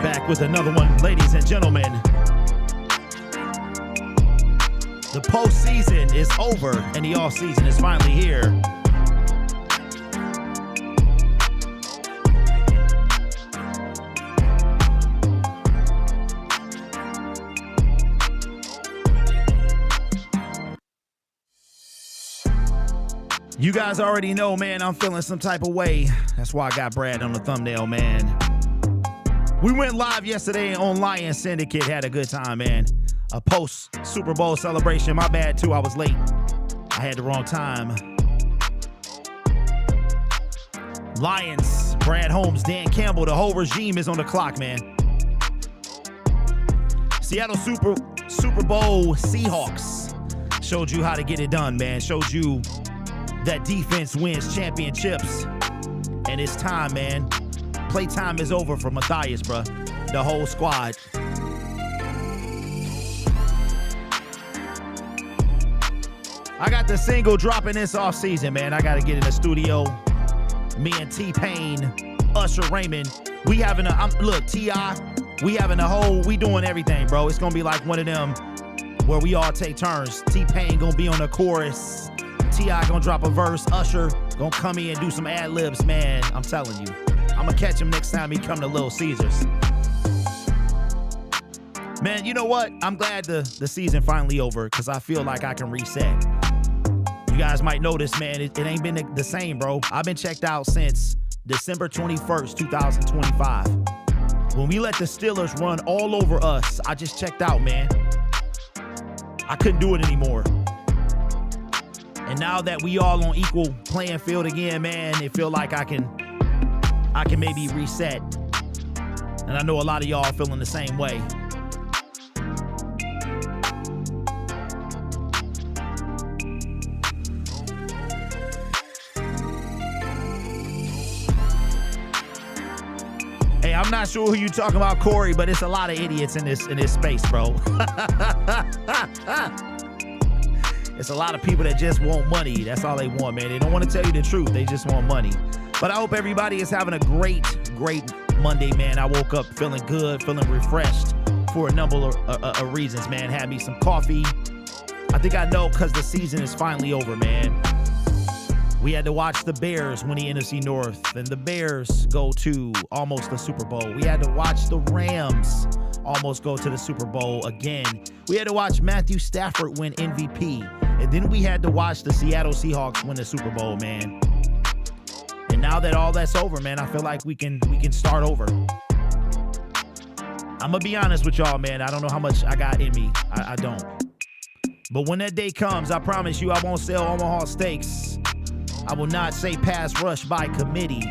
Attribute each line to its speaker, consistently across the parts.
Speaker 1: back with another one, ladies and gentlemen. The postseason is over and the offseason is finally here. You guys already know, man, I'm feeling some type of way. That's why I got Brad on the thumbnail, man. We went live yesterday on Lion Syndicate. Had a good time, man. A post-Super Bowl celebration. My bad, too. I was late. I had the wrong time. Lions, Brad Holmes, Dan Campbell. The whole regime is on the clock, man. Seattle Super Bowl Seahawks showed you how to get it done, man. Showed you that defense wins championships. And it's time, man. Playtime is over for Matthias, bruh. The whole squad. I got the single dropping this offseason, man. I got to get in the studio. Me and T-Pain, Usher Raymond. We having look, T.I., we doing everything, bro. It's going to be like one of them where we all take turns. T-Pain going to be on the chorus. T.I. gonna drop a verse. Usher gonna come in and do some ad-libs, man. I'm telling you. I'm gonna catch him next time he come to Little Caesars. Man, you know what? I'm glad the season finally over because I feel like I can reset. You guys might notice, man, it ain't been the same, bro. I've been checked out since December 21st, 2025. When we let the Steelers run all over us, I just checked out, man. I couldn't do it anymore. And now that we all on equal playing field again, man, it feel like I can maybe reset. And I know a lot of y'all feeling the same way. Hey, I'm not sure who you talking about, Corey, but it's a lot of idiots in this space, bro. It's a lot of people that just want money. That's all they want, man. They don't want to tell you the truth. They just want money. But I hope everybody is having a great Monday, man. I woke up feeling good, feeling refreshed for a number of reasons, man. Had me some coffee. I think I know because the season is finally over, man. We had to watch the Bears win the NFC North, and the Bears go to almost the Super Bowl. We had to watch the Rams almost go to the Super Bowl again. We had to watch Matthew Stafford win MVP. And then we had to watch the Seattle Seahawks win the Super Bowl, man. And now that all that's over, man, I feel like we can start over. I'm going to be honest with y'all, man. I don't know how much I got in me. I don't. But when that day comes, I promise you I won't sell Omaha Steaks. I will not say pass rush by committee.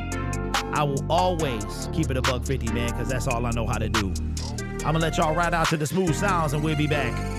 Speaker 1: I will always keep it $150, man, because that's all I know how to do. I'm going to let y'all ride out to the smooth sounds, and we'll be back.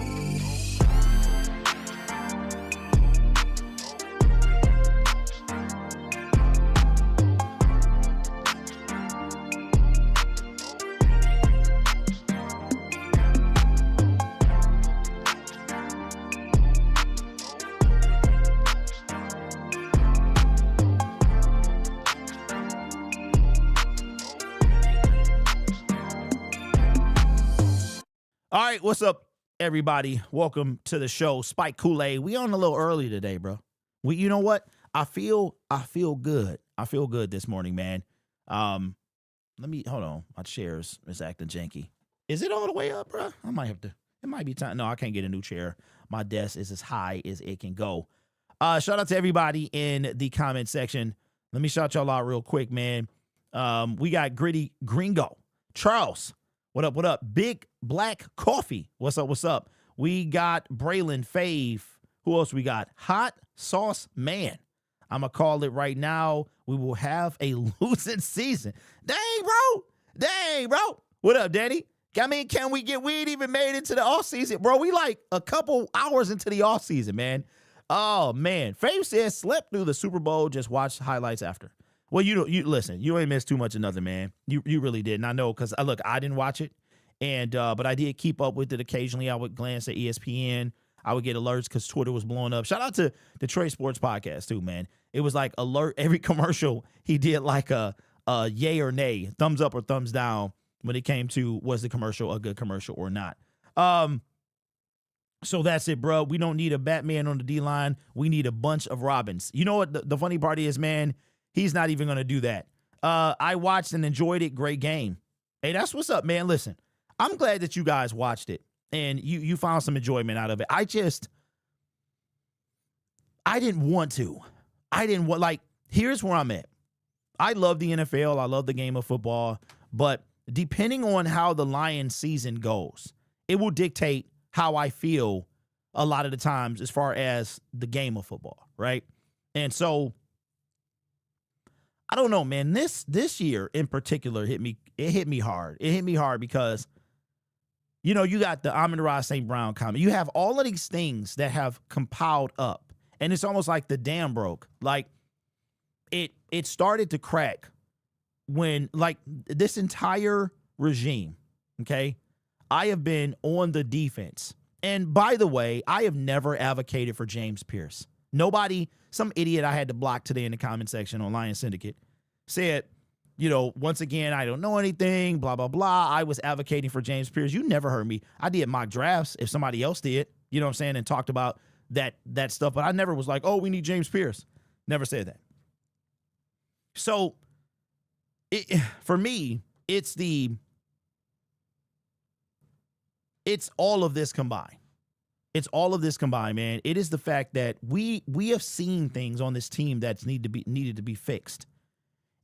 Speaker 1: All right, what's up, everybody? Welcome to the show. Spike Kool-Aid. We on a little early today, bro. You know what? I feel good. I feel good this morning, man. Let me hold on. My chair is acting janky. Is it all the way up, bro? I might have to. It might be time. No, I can't get a new chair. My desk is as high as it can go. Shout out to everybody in the comment section. Let me shout y'all out real quick, man. We got Gritty Gringo, Charles. What up, what up? Big Black Coffee. What's up, what's up? We got Braylon Fave. Who else we got? Hot Sauce Man. I'm going to call it right now. We will have a losing season. Dang, bro. Dang, bro. What up, Danny? I mean, we ain't even made it to the offseason. Bro, we like a couple hours into the offseason, man. Oh, man. Fave says slept through the Super Bowl, just watched highlights after. Well, you listen, you ain't missed too much of nothing, man. You really didn't. I know, because, look, I didn't watch it, and but I did keep up with it occasionally. I would glance at ESPN. I would get alerts because Twitter was blowing up. Shout out to the Trey Sports Podcast, too, man. It was like alert. Every commercial, he did like a yay or nay, thumbs up or thumbs down. when it came to was the commercial a good commercial or not. So that's it, bro. We don't need a Batman on the D-line. We need a bunch of Robins. You know what the funny part is, man? He's not even going to do that. I watched and enjoyed it. Great game. Hey, that's what's up, man. Listen, I'm glad that you guys watched it and you found some enjoyment out of it. I didn't want to. Here's where I'm at. I love the NFL. I love the game of football. But depending on how the Lions season goes, it will dictate how I feel a lot of the times as far as the game of football, right? And so, I don't know, man. This year in particular hit me hard. It hit me hard because, you know, you got the Amon-Ra St. Brown comment. You have all of these things that have compiled up. And it's almost like the dam broke. Like, it started to crack when, like, this entire regime, okay, I have been on the defense. And by the way, I have never advocated for James Pierce. Nobody, some idiot I had to block today in the comment section on Lion Syndicate, said, you know, once again, I don't know anything, blah, blah, blah. I was advocating for James Pierce. You never heard me. I did mock drafts if somebody else did, you know what I'm saying, and talked about that stuff. But I never was like, oh, we need James Pierce. Never said that. So for me, it's all of this combined. It's all of this combined, man. It is the fact that we have seen things on this team that's needed to be fixed.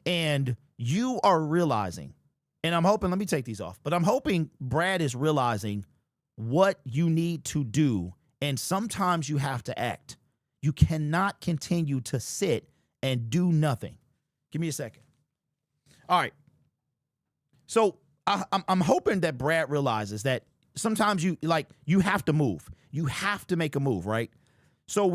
Speaker 1: And you are realizing, and I'm hoping, let me take these off, but I'm hoping Brad is realizing what you need to do. And sometimes you have to act. You cannot continue to sit and do nothing. Give me a second. All right. So I'm hoping that Brad realizes that sometimes you have to move. You have to make a move, right? So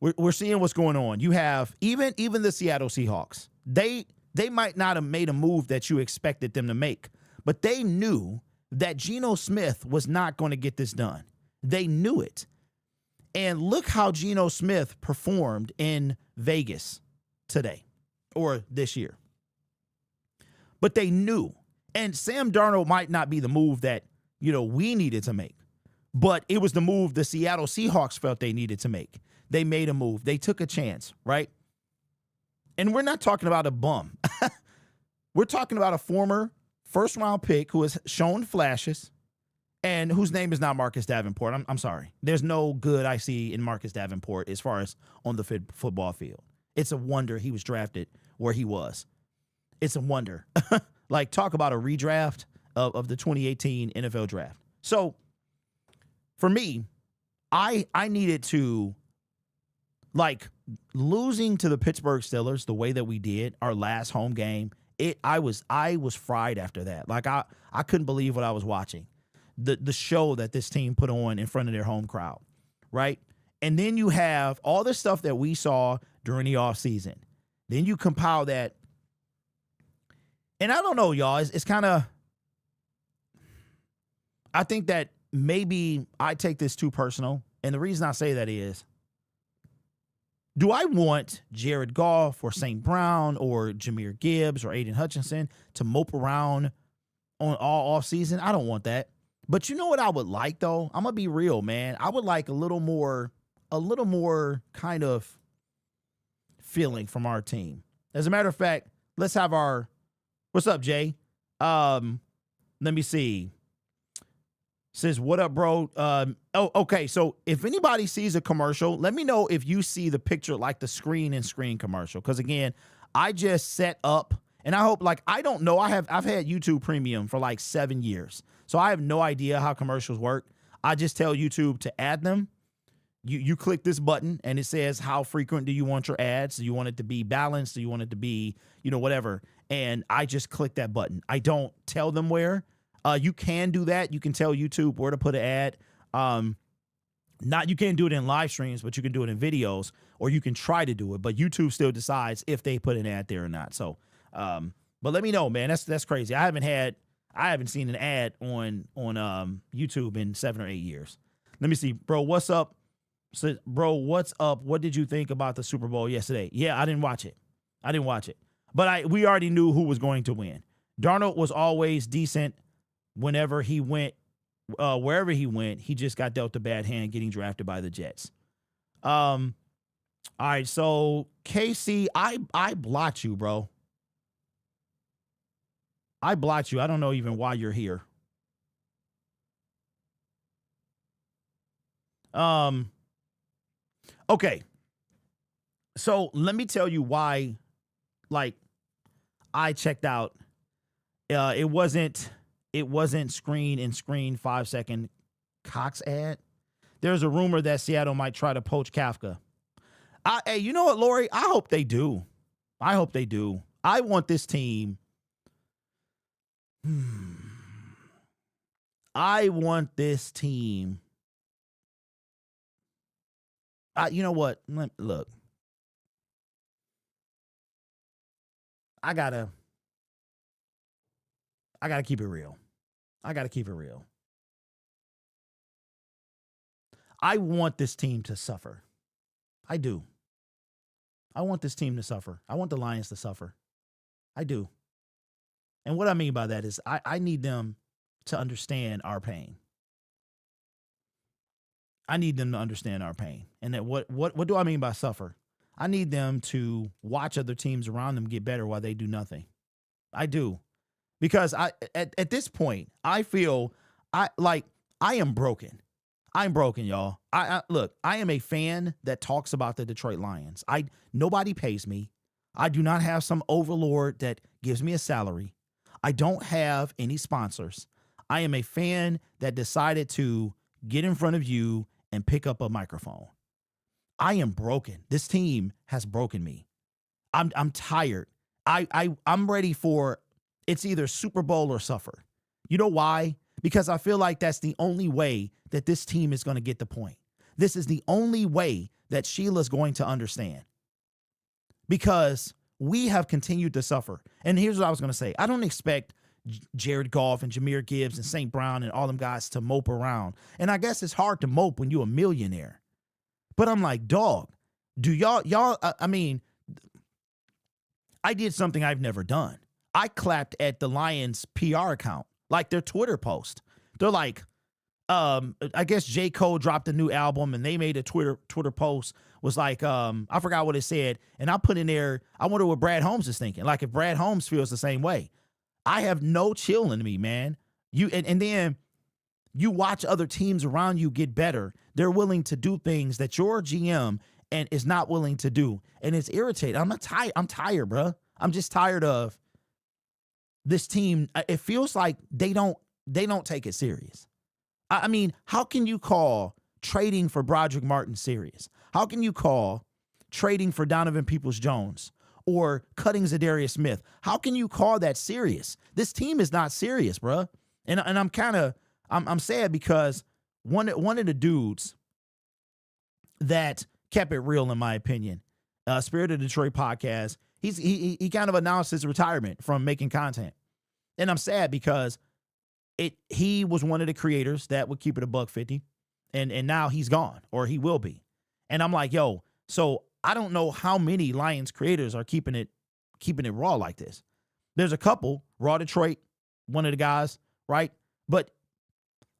Speaker 1: we're seeing what's going on. You have even the Seattle Seahawks. They might not have made a move that you expected them to make, but they knew that Geno Smith was not going to get this done. They knew it. And look how Geno Smith performed in Vegas today or this year. But they knew. And Sam Darnold might not be the move that, you know, we needed to make, but it was the move the Seattle Seahawks felt they needed to make. They made a move. They took a chance, right? And we're not talking about a bum. We're talking about a former first-round pick who has shown flashes and whose name is not Marcus Davenport. I'm sorry. There's no good I see in Marcus Davenport as far as on the football field. It's a wonder he was drafted where he was. It's a wonder. Like, talk about a redraft of the 2018 NFL draft. So, for me, I needed to, like, losing to the Pittsburgh Steelers the way that we did our last home game. I was fried after that. Like, I couldn't believe what I was watching. The show that this team put on in front of their home crowd, right? And then you have all the stuff that we saw during the offseason. Then you compile that. And I don't know, y'all. It's kind of, I think that maybe I take this too personal. And the reason I say that is, do I want Jared Goff or St. Brown or Jahmyr Gibbs or Aiden Hutchinson to mope around on all offseason? I don't want that. But you know what I would like, though? I'm going to be real, man. I would like a little more kind of feeling from our team. As a matter of fact, let's have our, what's up, Jay? Let me see. Says, what up, bro? Okay. So if anybody sees a commercial, let me know if you see the picture, like the screen commercial. Because again, I just set up, and I hope, like, I don't know. I've had YouTube Premium for like 7 years. So I have no idea how commercials work. I just tell YouTube to add them. You click this button and it says, how frequent do you want your ads? Do you want it to be balanced? Do you want it to be, you know, whatever? And I just click that button. I don't tell them where. You can do that. You can tell YouTube where to put an ad. You can't do it in live streams, but you can do it in videos, or you can try to do it. But YouTube still decides if they put an ad there or not. So, but let me know, man. That's crazy. I haven't seen an ad on YouTube in 7 or 8 years. Let me see, bro. What's up? So, bro, what's up? What did you think about the Super Bowl yesterday? Yeah, I didn't watch it. But we already knew who was going to win. Darnold was always decent whenever he went, wherever he went. He just got dealt a bad hand getting drafted by the Jets. All right, so KC, I blocked you, bro. I blocked you. I don't know even why you're here. Okay. So let me tell you why, like, I checked out. It wasn't screen 5-second Cox ad. There's a rumor that Seattle might try to poach Kafka. Hey, you know what, Lori? I hope they do. I hope they do. I want this team. I want this team. You know what? Look. I gotta keep it real. I gotta keep it real. I want this team to suffer. I do. I want this team to suffer. I want the Lions to suffer. I do. And what I mean by that is I need them to understand our pain. I need them to understand our pain. And that what do I mean by suffer? I need them to watch other teams around them get better while they do nothing. I do. Because at this point, I feel I am broken. I'm broken, y'all. Look, I am a fan that talks about the Detroit Lions. Nobody pays me. I do not have some overlord that gives me a salary. I don't have any sponsors. I am a fan that decided to get in front of you and pick up a microphone. I am broken. This team has broken me. I'm tired. I'm ready for it's either Super Bowl or suffer. You know why? Because I feel like that's the only way that this team is going to get the point. This is the only way that Sheila's going to understand. Because we have continued to suffer. And here's what I was going to say. I don't expect Jared Goff and Jahmyr Gibbs and St. Brown and all them guys to mope around. And I guess it's hard to mope when you're a millionaire. But I'm like, dog, do y'all, I mean, I did something I've never done. I clapped at the Lions PR account, like their Twitter post. They're like, I guess J. Cole dropped a new album and they made a Twitter post was like, I forgot what it said. And I put in there, I wonder what Brad Holmes is thinking. Like if Brad Holmes feels the same way. I have no chill in me, man. And then you watch other teams around you get better. They're willing to do things that your GM and is not willing to do. And it's irritating. I'm tired, bro. I'm just tired of this team. It feels like they don't take it serious. I mean, how can you call trading for Broderick Martin serious? How can you call trading for Donovan Peoples-Jones or cutting Zadarius Smith? How can you call that serious? This team is not serious, bro. And I'm sad because one of the dudes that kept it real, in my opinion, Spirit of Detroit podcast, he kind of announced his retirement from making content. And I'm sad because he was one of the creators that would keep it $150, and now he's gone, or he will be. And I'm like, yo, so I don't know how many Lions creators are keeping it raw like this. There's a couple, Raw Detroit, one of the guys, right? But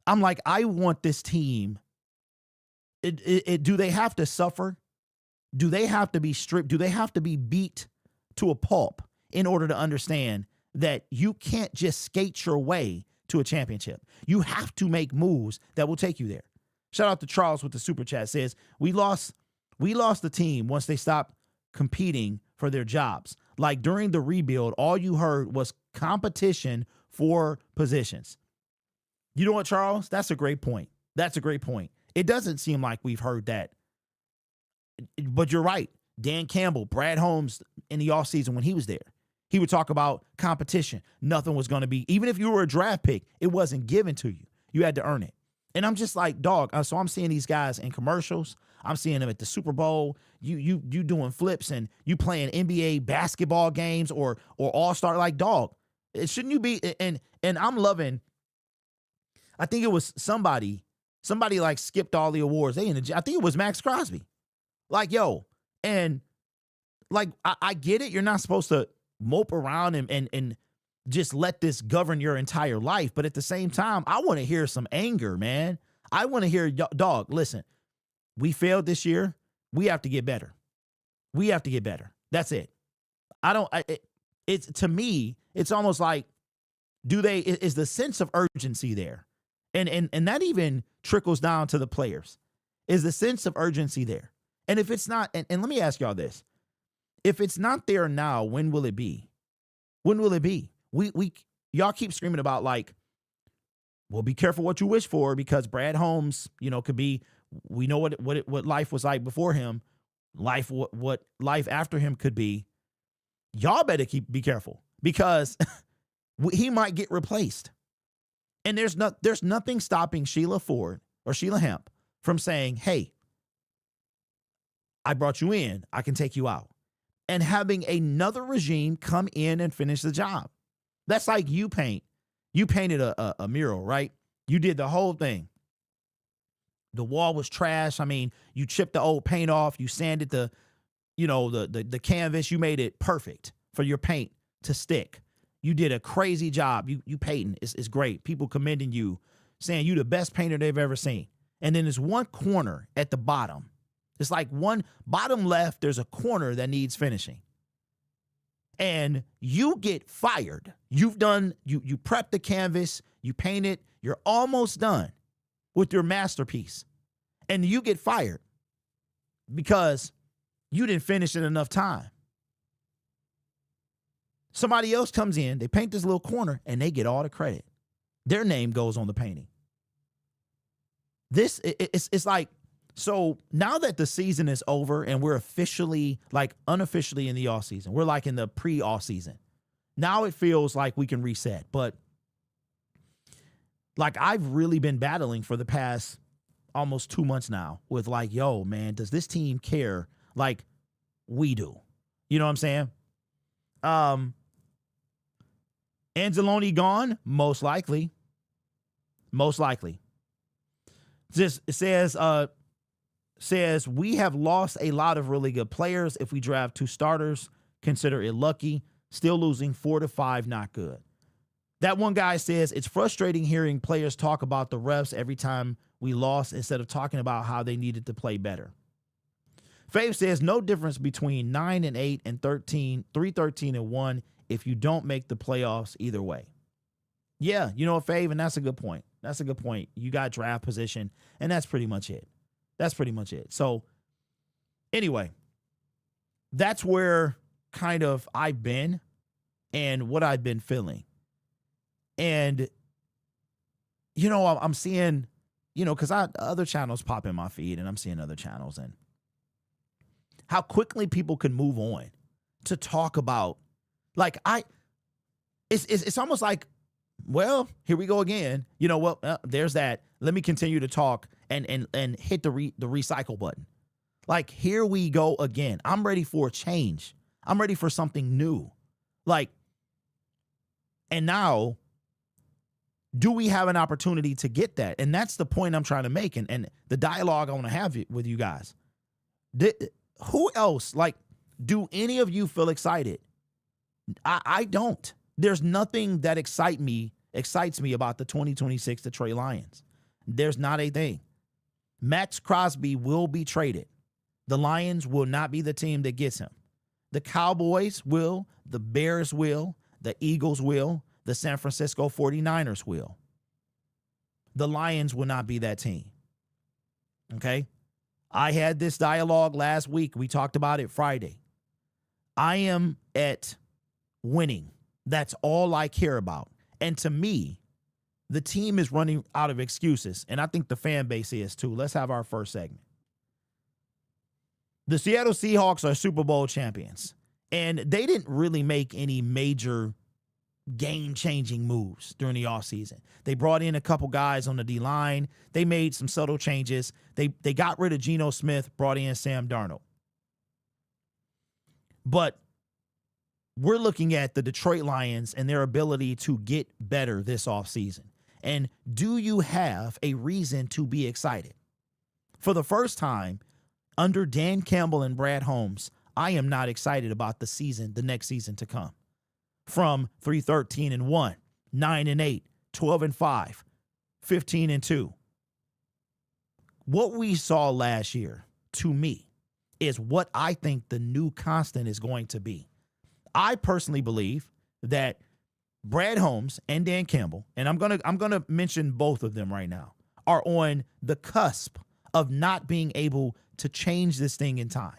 Speaker 1: I'm like, I want this team. Do they have to suffer? Do they have to be stripped? Do they have to be beat to a pulp in order to understand that you can't just skate your way to a championship? You have to make moves that will take you there. Shout out to Charles with the super chat, says, we lost the team once they stopped competing for their jobs. Like during the rebuild, all you heard was competition for positions. You know what, Charles? That's a great point. That's a great point. It doesn't seem like we've heard that. But you're right. Dan Campbell, Brad Holmes in the offseason when he was there, he would talk about competition. Nothing was going to be, even if you were a draft pick, it wasn't given to you. You had to earn it. And I'm just like, dog, so I'm seeing these guys in commercials. I'm seeing them at the Super Bowl. You doing flips and you playing NBA basketball games or All-Star, like, dog. Shouldn't you be? And I'm loving, I think it was somebody like skipped all the awards. I think it was Max Crosby. Like, yo, and like, I get it. You're not supposed to mope around and just let this govern your entire life. But at the same time, I want to hear some anger, man. I want to hear, dog, listen, we failed this year. We have to get better. We have to get better. That's it. It's to me, it's almost like, is the sense of urgency there? And that even trickles down to the players. Is the sense of urgency there? And if it's not, and let me ask y'all this. If it's not there now, when will it be? When will it be? Y'all keep screaming about like, well, be careful what you wish for, because Brad Holmes, could be, we know what life was like before him, what life after him could be. Y'all better be careful, because he might get replaced. And there's nothing stopping Sheila Ford or Sheila Hemp from saying, hey, I brought you in, I can take you out. And having another regime come in and finish the job. That's like you painted a mural, right? You did the whole thing. The wall was trash. I mean, you chipped the old paint off. You sanded the canvas. You made it perfect for your paint to stick. You did a crazy job. You painting. It's great. People commending you, saying you the best painter they've ever seen. And then there's one corner at the bottom. It's like one bottom left, there's a corner that needs finishing. And you get fired. You prep the canvas, you paint it, you're almost done with your masterpiece. And you get fired because you didn't finish in enough time. Somebody else comes in, they paint this little corner, and they get all the credit. Their name goes on the painting. It's like, so now that the season is over and we're unofficially in the off season, we're like in the pre-off season. Now it feels like we can reset. But like, I've really been battling for the past almost 2 months now with like, yo, man, does this team care like we do? You know what I'm saying? Anzalone gone? Most likely. Just says we have lost a lot of really good players. If we draft 2 starters, consider it lucky. Still losing 4 to 5, not good. That one guy says it's frustrating hearing players talk about the refs every time we lost instead of talking about how they needed to play better. Fave says no difference between 9-8 and 3-13-1 if you don't make the playoffs either way. Yeah, you know what, Fave, and that's a good point. That's a good point. You got draft position, and that's pretty much it. So anyway, that's where kind of I've been and what I've been feeling. And, I'm seeing, because other channels pop in my feed, and I'm seeing other channels, and how quickly people can move on to talk about, like, it's almost like, well, here we go again. There's that. Let me continue to talk and hit the recycle button. Like, here we go again. I'm ready for a change. I'm ready for something new. Like, and now, do we have an opportunity to get that? And that's the point I'm trying to make, and the dialogue I want to have with you guys. Who else, like, do any of you feel excited? I don't. There's nothing that excites me about the 2026 Detroit Lions. There's not a thing. Max Crosby will be traded. The Lions will not be the team that gets him. The Cowboys will, the Bears will, the Eagles will, the San Francisco 49ers will. The Lions will not be that team. Okay? I had this dialogue last week. We talked about it Friday. I am at winning. That's all I care about. And to me, the team is running out of excuses, and I think the fan base is too. Let's have our first segment. The Seattle Seahawks are Super Bowl champions, and they didn't really make any major game-changing moves during the offseason. They brought in a couple guys on the D-line. They made some subtle changes. They got rid of Geno Smith, brought in Sam Darnold. But we're looking at the Detroit Lions and their ability to get better this offseason. And do you have a reason to be excited? For the first time, under Dan Campbell and Brad Holmes, I am not excited about the next season to come. from 3-13-1, 9-8, 12-5, 15-2. What we saw last year, to me, is what I think the new constant is going to be. I personally believe that Brad Holmes and Dan Campbell, and I'm gonna mention both of them right now, are on the cusp of not being able to change this thing in time.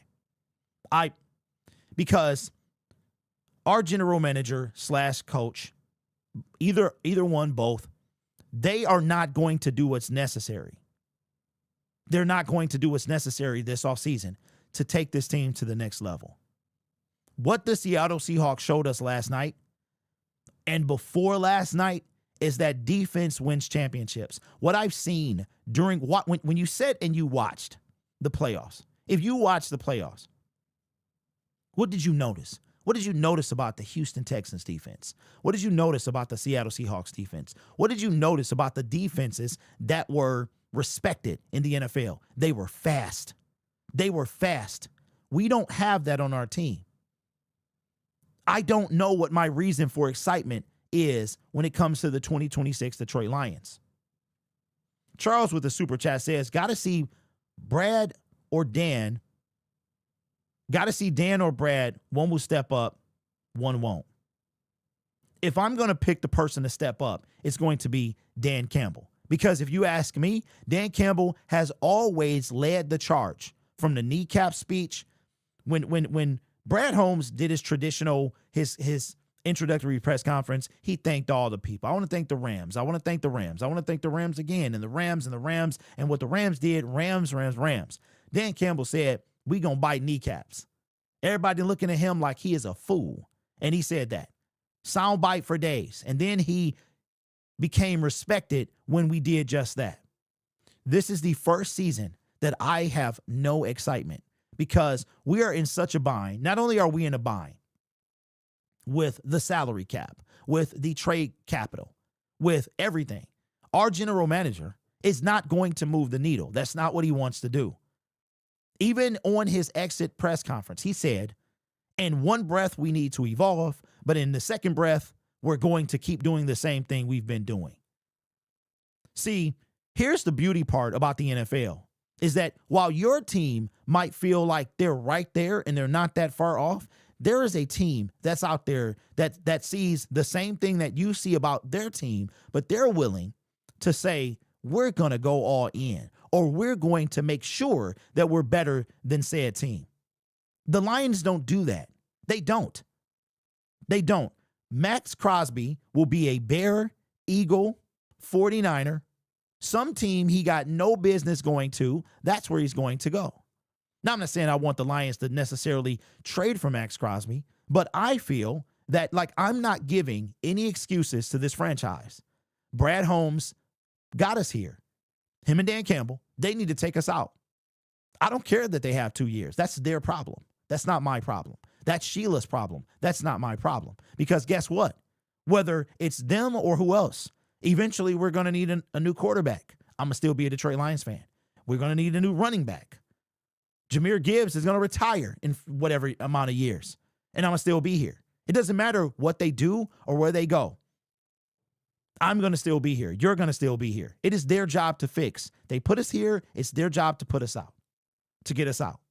Speaker 1: Because our general manager / coach, either one, both, they are not going to do what's necessary. They're not going to do what's necessary this offseason to take this team to the next level. What the Seattle Seahawks showed us last night and before last night is that defense wins championships. What I've seen when you sat and you watched the playoffs, if you watched the playoffs, what did you notice? What did you notice about the Houston Texans defense? What did you notice about the Seattle Seahawks defense? What did you notice about the defenses that were respected in the NFL? They were fast. They were fast. We don't have that on our team. I don't know what my reason for excitement is when it comes to the 2026 Detroit Lions. Charles with the super chat says, got to see Dan or Brad. One will step up, one won't. If I'm going to pick the person to step up, it's going to be Dan Campbell. Because if you ask me, Dan Campbell has always led the charge from the kneecap speech. When Brad Holmes did his traditional, his introductory press conference, he thanked all the people. I want to thank the Rams. I want to thank the Rams. I want to thank the Rams again, and the Rams and the Rams. And what the Rams did, Rams. Dan Campbell said, we going to bite kneecaps. Everybody looking at him like he is a fool. And he said that. Soundbite for days. And then he became respected when we did just that. This is the first season that I have no excitement because we are in such a bind. Not only are we in a bind with the salary cap, with the trade capital, with everything, our general manager is not going to move the needle. That's not what he wants to do. Even on his exit press conference, he said, in one breath, we need to evolve, but in the second breath, we're going to keep doing the same thing we've been doing. See, here's the beauty part about the NFL is that while your team might feel like they're right there and they're not that far off, there is a team that's out there that sees the same thing that you see about their team, but they're willing to say, we're going to go all in, or we're going to make sure that we're better than said team. The Lions don't do that. They don't. Max Crosby will be a Bear, Eagle, 49er, some team he got no business going to. That's where he's going to go. Now, I'm not saying I want the Lions to necessarily trade for Max Crosby, but I feel that I'm not giving any excuses to this franchise. Brad Holmes got us here. Him and Dan Campbell, they need to take us out. I don't care that they have 2 years. That's their problem. That's not my problem. That's Sheila's problem. That's not my problem. Because guess what? Whether it's them or who else, eventually we're going to need a new quarterback. I'm going to still be a Detroit Lions fan. We're going to need a new running back. Jahmyr Gibbs is going to retire in whatever amount of years, and I'm going to still be here. It doesn't matter what they do or where they go. I'm going to still be here. You're going to still be here. It is their job to fix. They put us here. It's their job to put us out, to get us out.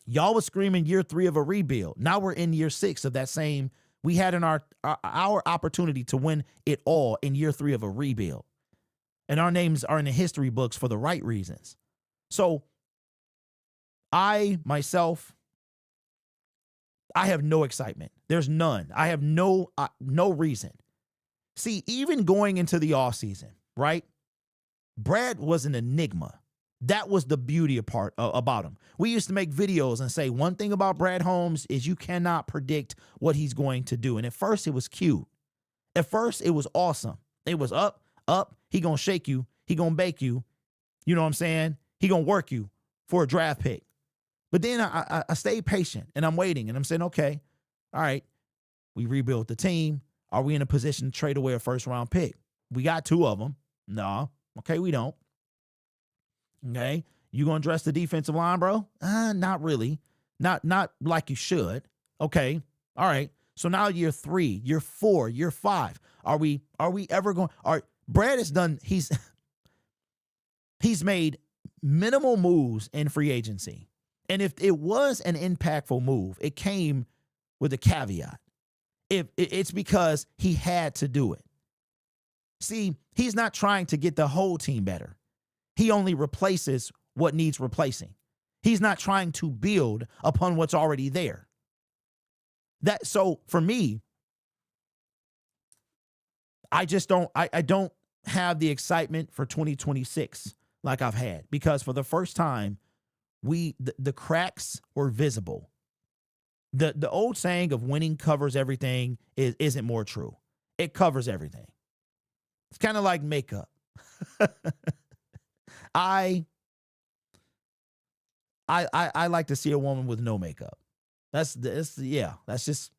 Speaker 1: Y'all was screaming year 3 of a rebuild. Now we're in year 6 of that same. We had in our opportunity to win it all in year 3 of a rebuild. And our names are in the history books for the right reasons. So I have no excitement. There's none. I have no reason. See, even going into the offseason, right? Brad was an enigma. That was the beauty part about him. We used to make videos and say one thing about Brad Holmes is you cannot predict what he's going to do. And at first it was cute. At first it was awesome. It was up. He gonna shake you. He gonna bake you. You know what I'm saying? He gonna work you for a draft pick. But then I stayed patient and I'm waiting and I'm saying, okay, all right, we rebuilt the team. Are we in a position to trade away a first round pick? We got 2 of them. No. Okay, we don't. Okay. You gonna address the defensive line, bro? Not really. Not like you should. Okay. All right. So now year 3, year 4, year 5. Are we ever going? Brad has done. He's made minimal moves in free agency, and if it was an impactful move, it came with a caveat. If it's because he had to do it. See, he's not trying to get the whole team better. He only replaces what needs replacing. He's not trying to build upon what's already there. So for me, I don't have the excitement for 2026 like I've had, because for the first time, the cracks were visible. The old saying of winning covers everything isn't more true. It covers everything. It's kind of like makeup. I like to see a woman with no makeup. That's just,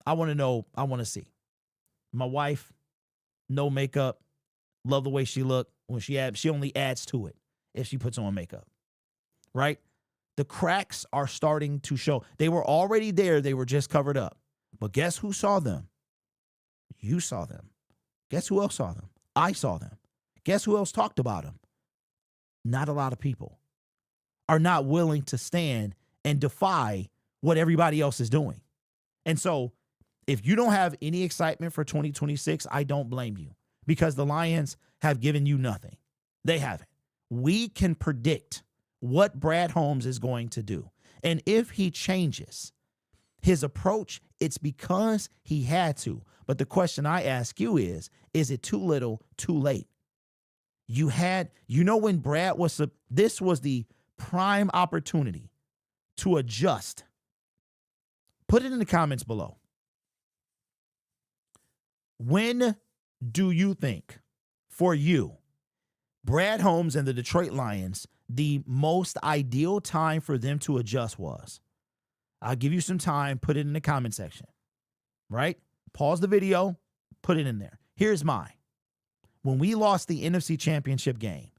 Speaker 1: I want to know, I want to see. My wife, no makeup, love the way she look. When she only adds to it if she puts on makeup, right? The cracks are starting to show. They were already there. They were just covered up. But guess who saw them? You saw them. Guess who else saw them? I saw them. Guess who else talked about them? Not a lot of people are not willing to stand and defy what everybody else is doing. And so if you don't have any excitement for 2026, I don't blame you, because the Lions have given you nothing. They haven't. We can predict what Brad Holmes is going to do. And if he changes his approach, it's because he had to. But the question I ask you is it too little, too late? When Brad this was the prime opportunity to adjust. Put it in the comments below. When do you think, for you, Brad Holmes and the Detroit Lions, the most ideal time for them to adjust was? I'll give you some time. Put it in the comment section, right? Pause the video. Put it in there. Here's mine. When we lost the NFC Championship game,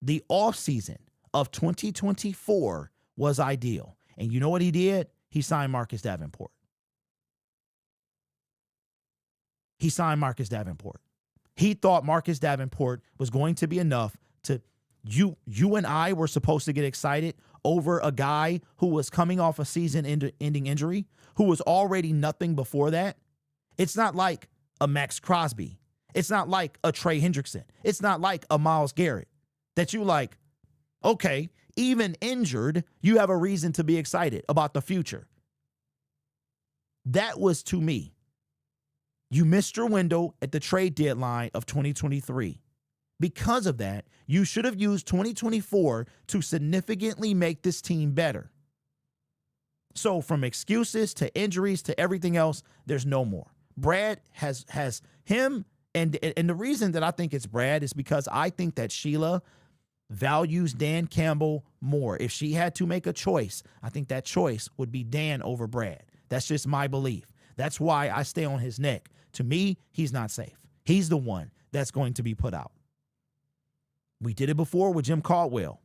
Speaker 1: the offseason of 2024 was ideal. And you know what he did? He signed Marcus Davenport. He thought Marcus Davenport was going to be enough to, you and I were supposed to get excited over a guy who was coming off a season-ending injury, who was already nothing before that. It's not like a Max Crosby. It's not like a Trey Hendrickson. It's not like a Myles Garrett that you like, okay, even injured, you have a reason to be excited about the future. That was, to me, you missed your window at the trade deadline of 2023. Because of that, you should have used 2024 to significantly make this team better. So from excuses to injuries to everything else, there's no more. Brad has him, and the reason that I think it's Brad is because I think that Sheila values Dan Campbell more. If she had to make a choice, I think that choice would be Dan over Brad. That's just my belief. That's why I stay on his neck. To me, he's not safe. He's the one that's going to be put out. We did it before with Jim Caldwell.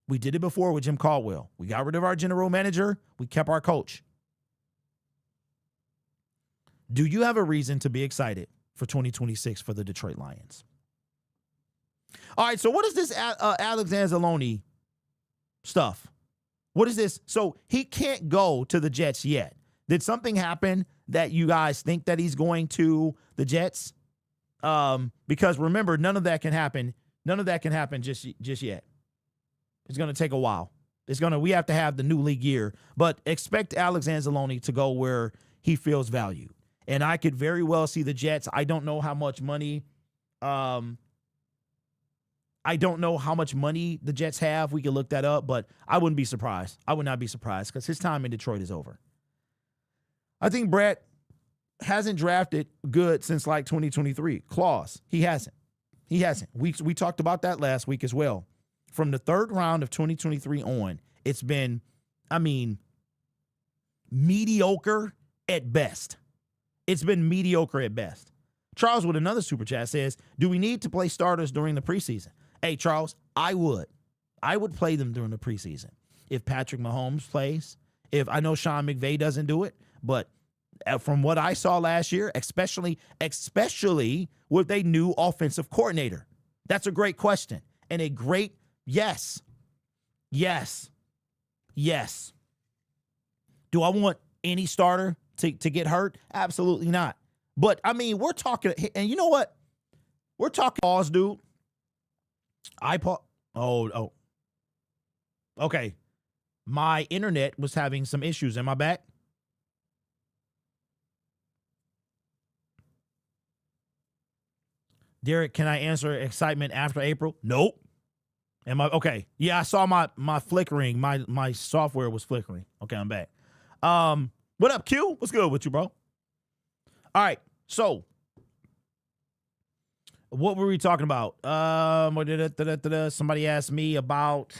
Speaker 1: We got rid of our general manager. We kept our coach. Do you have a reason to be excited for 2026 for the Detroit Lions? All right, so what is this Alex Anzalone stuff? What is this? So he can't go to the Jets yet. Did something happen that you guys think that he's going to the Jets? Because remember, none of that can happen. None of that can happen just yet. It's going to take a while. We have to have the new league year, but expect Alex Anzalone to go where he feels valued. And I could very well see the Jets. I don't know how much money, the Jets have. We can look that up, but I wouldn't be surprised. I would not be surprised because his time in Detroit is over. I think Brett hasn't drafted good since like 2023. Claus, he hasn't. We talked about that last week as well. From the third round of 2023 on, it's been, mediocre at best. It's been mediocre at best. Charles with another super chat says, do we need to play starters during the preseason? Hey, Charles, I would play them during the preseason. If Patrick Mahomes plays, if I know Sean McVay doesn't do it, But from what I saw last year, especially with a new offensive coordinator, that's a great question and a great yes. Do I want any starter to get hurt? Absolutely not. But I mean, we're talking, and you know what? We're talking pause, dude. Oh. Okay. My internet was having some issues. Am I back? Derek, can I answer excitement after April? Nope. Am I okay? Yeah, I saw my flickering. My software was flickering. Okay, I'm back. What up, Q? What's good with you, bro? All right. So, what were we talking about? Somebody asked me about.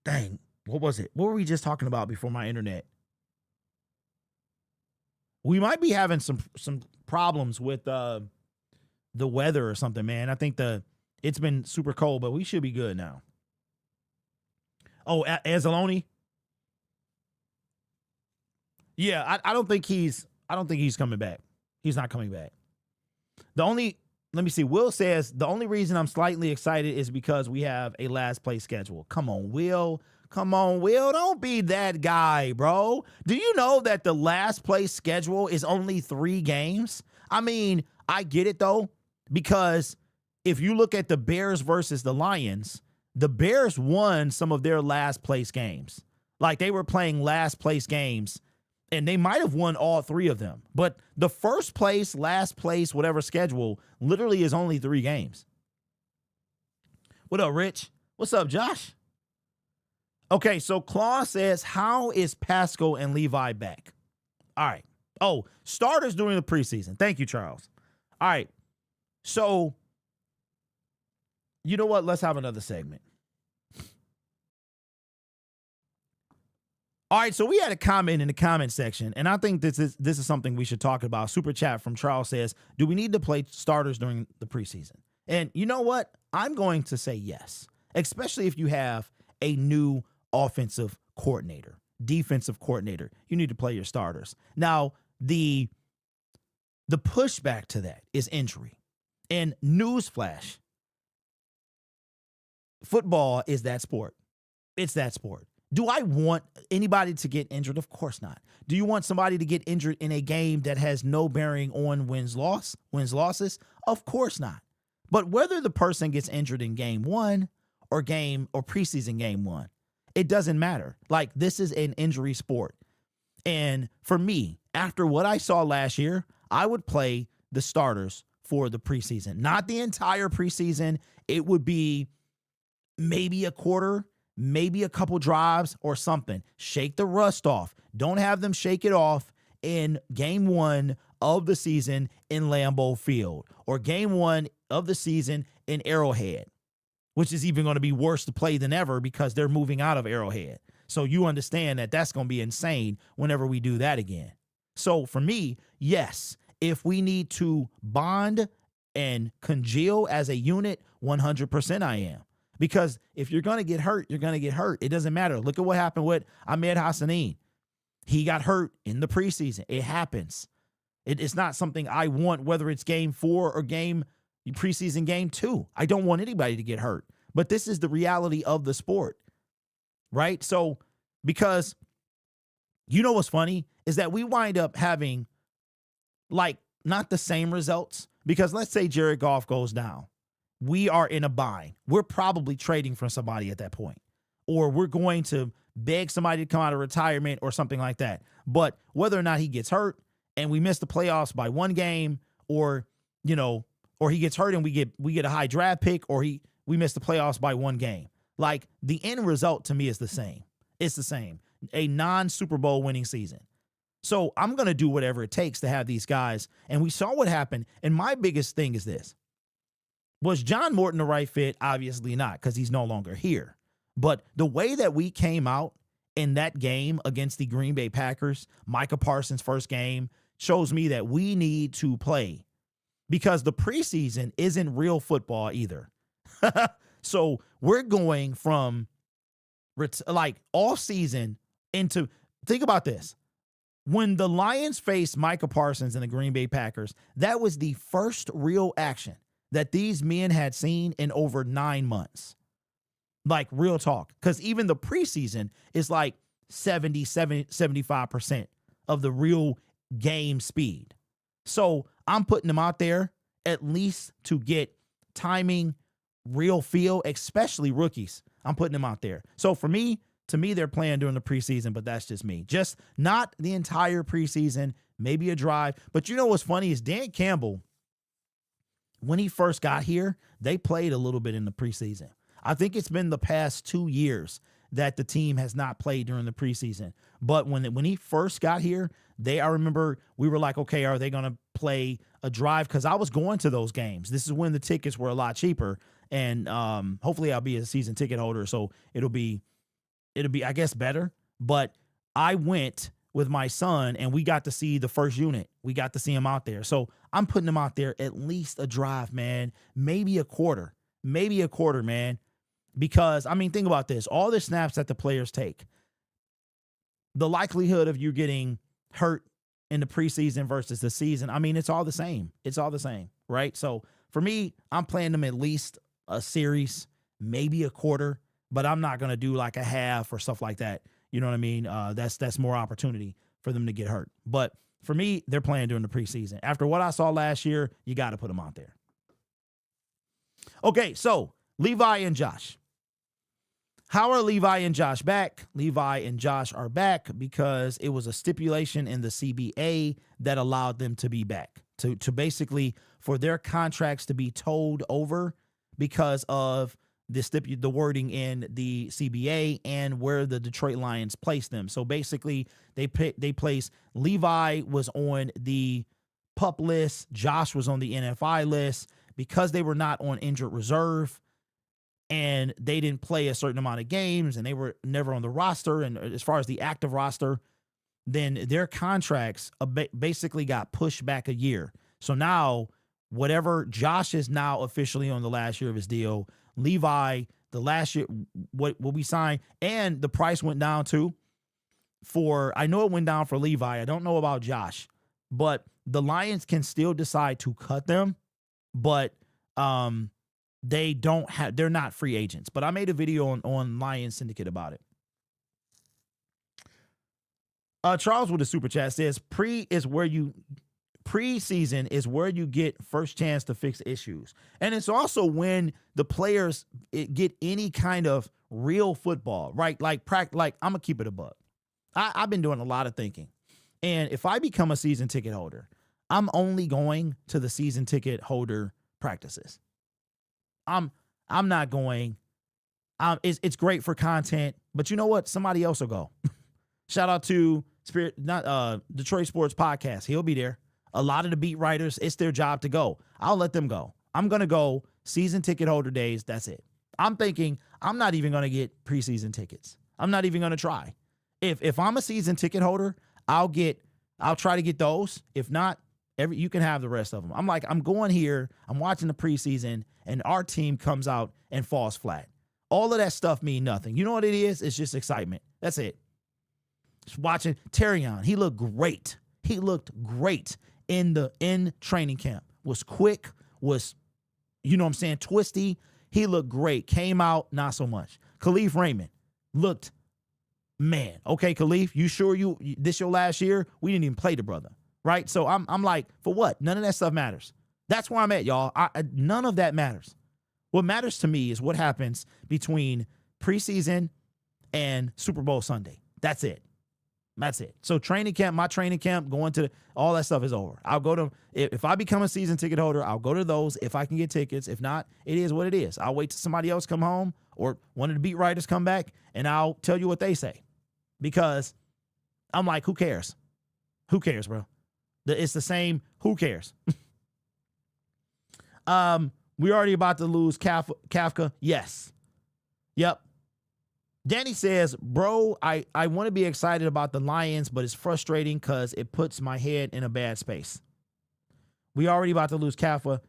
Speaker 1: Dang, what was it? What were we just talking about before my internet? We might be having some problems with the weather or something, man. I think it's been super cold, but we should be good now. Oh, Anzalone? Yeah, I don't think he's coming back. He's not coming back. Let me see. Will says the only reason I'm slightly excited is because we have a last place schedule. Come on, Will. Don't be that guy, bro. Do you know that the last place schedule is only 3 games? I mean, I get it though, because if you look at the Bears versus the Lions, the Bears won some of their last place games. Like they were playing last place games. And they might have won all 3 of them. But the first place, last place, whatever schedule literally is only 3 games. What up, Rich? What's up, Josh? Okay, so Claw says, how is Pascal and Levi back? All right. Oh, starters during the preseason. Thank you, Charles. All right. So, you know what? Let's have another segment. All right, so we had a comment in the comment section, and I think this is something we should talk about. Super chat from Charles says, do we need to play starters during the preseason? And you know what? I'm going to say yes, especially if you have a new offensive coordinator, defensive coordinator. You need to play your starters. Now, the pushback to that is injury. And newsflash, football is that sport. It's that sport. Do I want anybody to get injured? Of course not. Do you want somebody to get injured in a game that has no bearing on wins, losses? Of course not. But whether the person gets injured in game 1 or preseason game 1, it doesn't matter. Like, this is an injury sport. And for me, after what I saw last year, I would play the starters for the preseason. Not the entire preseason. It would be maybe a quarter, maybe a couple drives or something. Shake the rust off. Don't have them shake it off in game 1 of the season in Lambeau Field or game 1 of the season in Arrowhead, which is even going to be worse to play than ever because they're moving out of Arrowhead. So you understand that that's going to be insane whenever we do that again. So for me, yes, if we need to bond and congeal as a unit, 100% I am. Because if you're going to get hurt, you're going to get hurt. It doesn't matter. Look at what happened with Ahmed Hassanin. He got hurt in the preseason. It happens. It's not something I want, whether it's game 4 or preseason game 2. I don't want anybody to get hurt. But this is the reality of the sport, right? So, because you know what's funny is that we wind up having, like, not the same results. Because let's say Jared Goff goes down. We are in a bind. We're probably trading for somebody at that point. Or we're going to beg somebody to come out of retirement or something like that. But whether or not he gets hurt and we miss the playoffs by 1 game, or, you know, or he gets hurt and we get a high draft pick, or we miss the playoffs by 1 game. Like, the end result to me is the same. It's the same. A non-Super Bowl winning season. So I'm going to do whatever it takes to have these guys. And we saw what happened. And my biggest thing is this. Was John Morton the right fit? Obviously not, because he's no longer here. But the way that we came out in that game against the Green Bay Packers, Micah Parsons' first game, shows me that we need to play, because the preseason isn't real football either. So we're going from like off season into think about this. When the Lions faced Micah Parsons and the Green Bay Packers, that was the first real action that these men had seen in over 9 months. Like, real talk. Because even the preseason is like 75% of the real game speed. So I'm putting them out there at least to get timing, real feel, especially rookies. I'm putting them out there. So to me, they're playing during the preseason, but that's just me. Just not the entire preseason, maybe a drive. But you know what's funny is Dan Campbell, when he first got here, they played a little bit in the preseason. I think it's been the past 2 years that the team has not played during the preseason. But when he first got here, I remember we were like, okay, are they going to play a drive? Because I was going to those games. This is when the tickets were a lot cheaper. And hopefully I'll be a season ticket holder, so it'll be, I guess, better. But I went with my son, and we got to see the first unit. We got to see him out there. So I'm putting him out there at least a drive, man. Maybe a quarter, man. Because, I mean, think about this. All the snaps that the players take, the likelihood of you getting hurt in the preseason versus the season, I mean, it's all the same. It's all the same, right? So for me, I'm playing them at least a series, maybe a quarter, but I'm not going to do like a half or stuff like that. You know what I mean? That's more opportunity for them to get hurt. But for me, they're playing during the preseason. After what I saw last year, you got to put them out there. Okay, so Levi and Josh. How are Levi and Josh back? Levi and Josh are back because it was a stipulation in the CBA that allowed them to be back, to basically for their contracts to be told over because of the wording in the CBA and where the Detroit Lions placed them. So basically, they placed Levi was on the PUP list, Josh was on the NFI list because they were not on injured reserve. And they didn't play a certain amount of games, and they were never on the roster. And as far as the active roster, then their contracts basically got pushed back a year. So now, whatever, Josh is now officially on the last year of his deal. Levi, the last year, what we signed, and the price went down too. I know it went down for Levi. I don't know about Josh, but the Lions can still decide to cut them, but they're not free agents. But I made a video on Lions Syndicate about it. Charles with a super chat says preseason is where you get first chance to fix issues. And it's also when the players get any kind of real football, right? Like I'm gonna keep it a buck. I've been doing a lot of thinking. And if I become a season ticket holder, I'm only going to the season ticket holder practices. I'm not going. It's great for content, but you know what? Somebody else will go. Shout out to Detroit Sports Podcast. He'll be there. A lot of the beat writers, it's their job to go. I'll let them go. I'm gonna go season ticket holder days. That's it. I'm thinking I'm not even gonna get preseason tickets. I'm not even gonna try. If I'm a season ticket holder, I'll try to get those. If not, you can have the rest of them. I'm going here, I'm watching the preseason, and our team comes out and falls flat. All of that stuff mean nothing. You know what it is? It's just excitement. That's it. Just watching Terrion. He looked great. In training camp. Was quick, was, you know what I'm saying, twisty. He looked great. Came out, not so much. Khalif Raymond looked, man, okay, Khalif, you sure this your last year? We didn't even play the brother. Right? So I'm like, for what? None of that stuff matters. That's where I'm at, y'all. None of that matters. What matters to me is what happens between preseason and Super Bowl Sunday. That's it. So my training camp, going to all that stuff is over. I'll go to, if I become a season ticket holder, I'll go to those if I can get tickets. If not, it is what it is. I'll wait till somebody else come home or one of the beat writers come back and I'll tell you what they say. Because I'm like, who cares? Who cares, bro? It's the same. Who cares? We already about to lose Kafka. Yes. Yep. Danny says, bro, I want to be excited about the Lions, but it's frustrating because it puts my head in a bad space. We already about to lose Kafka.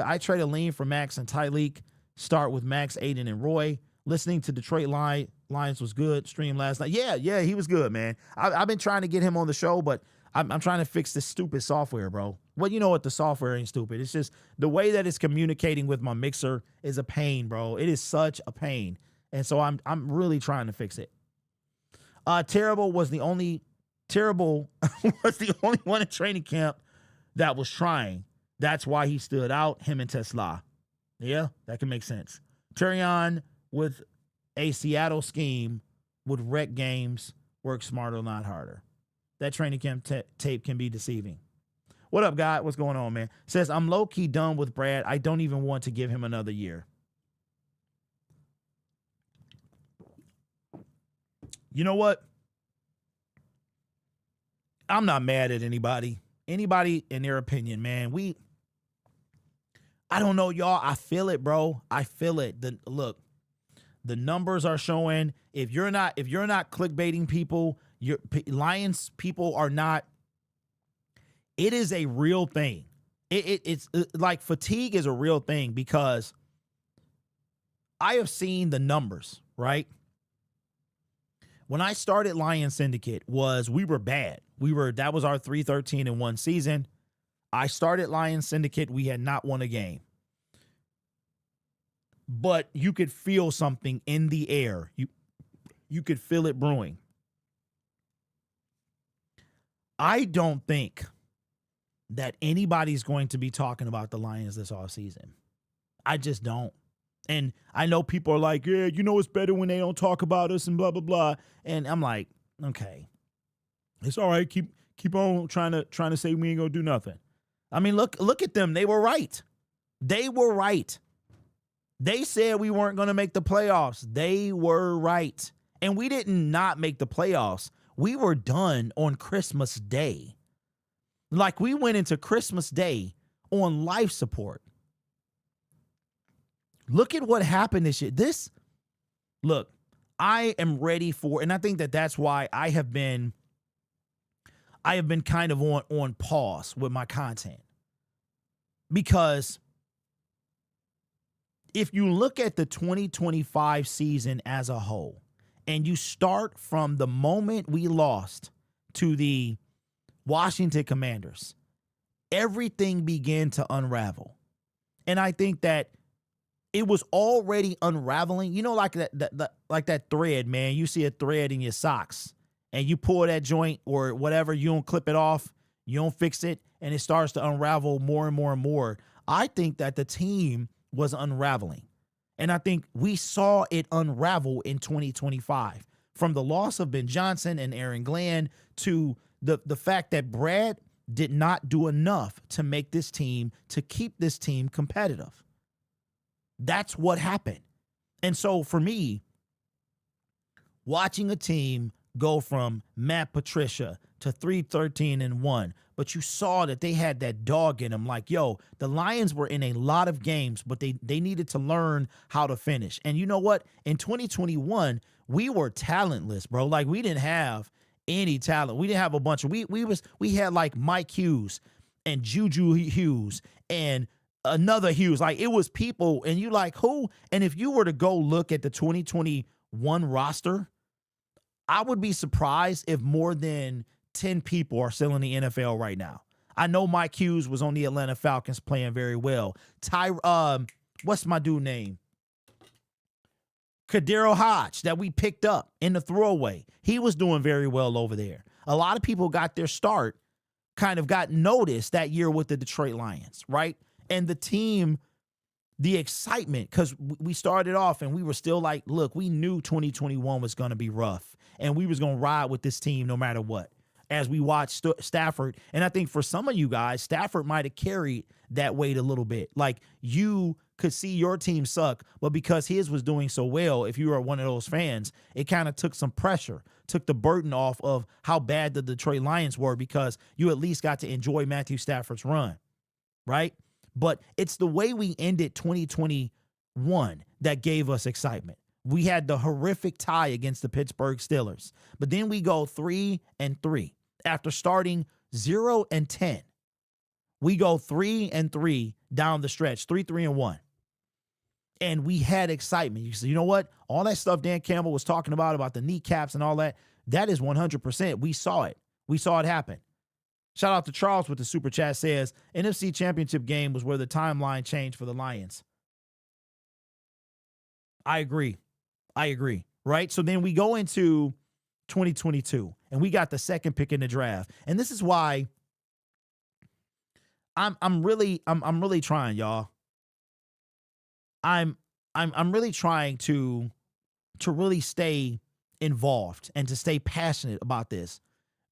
Speaker 1: I trade a lean for Max and Tyleek. Start with Max, Aiden, and Roy. Listening to Detroit Lions was good. Stream last night. Yeah, he was good, man. I've been trying to get him on the show, but I'm trying to fix this stupid software, bro. Well, you know what? The software ain't stupid. It's just the way that it's communicating with my mixer is a pain, bro. It is such a pain. And so I'm really trying to fix it. Terrible was the only one in training camp that was trying. That's why he stood out, him and Tesla. Yeah, that can make sense. Terrion with a Seattle scheme would wreck games, work smarter, not harder. That training camp tape can be deceiving. What up, guy? What's going on, man? Says, I'm low-key done with Brad. I don't even want to give him another year. You know what? I'm not mad at anybody. Anybody in their opinion, man. I don't know, y'all. I feel it, bro. I feel it. Look, the numbers are showing. If you're not clickbaiting people, your Lions people are not. It is a real thing. It's like fatigue is a real thing because I have seen the numbers, right? When I started Lion Syndicate we were bad. That was our 3-13-1 season. I started Lion Syndicate. We had not won a game. But you could feel something in the air. You could feel it brewing. I don't think that anybody's going to be talking about the Lions this offseason. I just don't. And I know people are like, yeah, you know it's better when they don't talk about us and blah, blah, blah. And I'm like, okay, it's all right. Keep on trying to say we ain't gonna do nothing. I mean, look at them. They were right. They were right. They said we weren't going to make the playoffs. They were right. And we didn't not make the playoffs. We were done on Christmas Day. Like we went into Christmas Day on life support. Look at what happened this year. Look, I am ready for, and I think that's why I have been kind of on pause with my content. Because if you look at the 2025 season as a whole, and you start from the moment we lost to the Washington Commanders, everything began to unravel. And I think that it was already unraveling. You know, like that thread, man. You see a thread in your socks and you pull that joint or whatever, you don't clip it off, you don't fix it, and it starts to unravel more and more and more. I think that the team was unraveling. And I think we saw it unravel in 2025 from the loss of Ben Johnson and Aaron Glenn to the fact that Brad did not do enough to make this team, to keep this team competitive. That's what happened. And so for me, watching a team go from Matt Patricia to 3-13-1, but you saw that they had that dog in them. Like, yo, the Lions were in a lot of games, but they needed to learn how to finish. And you know what? In 2021, we were talentless, bro. Like, we didn't have any talent. We didn't have a bunch of, we had like Mike Hughes and Juju Hughes and another Hughes. Like, it was people, and you like, who? And if you were to go look at the 2021 roster, I would be surprised if more than 10 people are still in the NFL right now. I know Mike Hughes was on the Atlanta Falcons playing very well. What's my dude name? Kadero Hodge that we picked up in the throwaway. He was doing very well over there. A lot of people got their start, kind of got noticed that year with the Detroit Lions, right? And the team, the excitement, because we started off and we were still like, look, we knew 2021 was going to be rough and we was going to ride with this team no matter what. As we watched Stafford, and I think for some of you guys, Stafford might have carried that weight a little bit. Like, you could see your team suck, but because his was doing so well, if you were one of those fans, it kind of took some pressure, took the burden off of how bad the Detroit Lions were, because you at least got to enjoy Matthew Stafford's run, right? But it's the way we ended 2021 that gave us excitement. We had the horrific tie against the Pittsburgh Steelers, but then we go 3-3 after starting 0-10. We go 3-3 down the stretch, 3-3-1. And we had excitement. You say, you know what? All that stuff Dan Campbell was talking about the kneecaps and all that, that is 100%. We saw it. We saw it happen. Shout out to Charles with the super chat, says, NFC Championship game was where the timeline changed for the Lions. I agree. Right? So then we go into 2022 and we got the second pick in the draft. And this is why I'm really trying, y'all. I'm really trying to really stay involved and to stay passionate about this,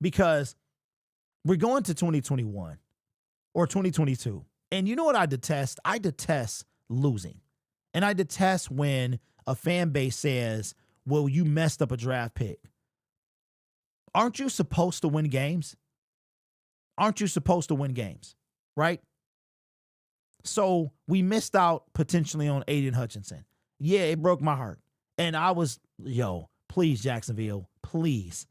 Speaker 1: because we're going to 2021 or 2022. And you know what I detest? I detest losing. And I detest when a fan base says, well, you messed up a draft pick. Aren't you supposed to win games? Aren't you supposed to win games? Right? So we missed out potentially on Aiden Hutchinson. Yeah, it broke my heart. And I was, please, Jacksonville, please.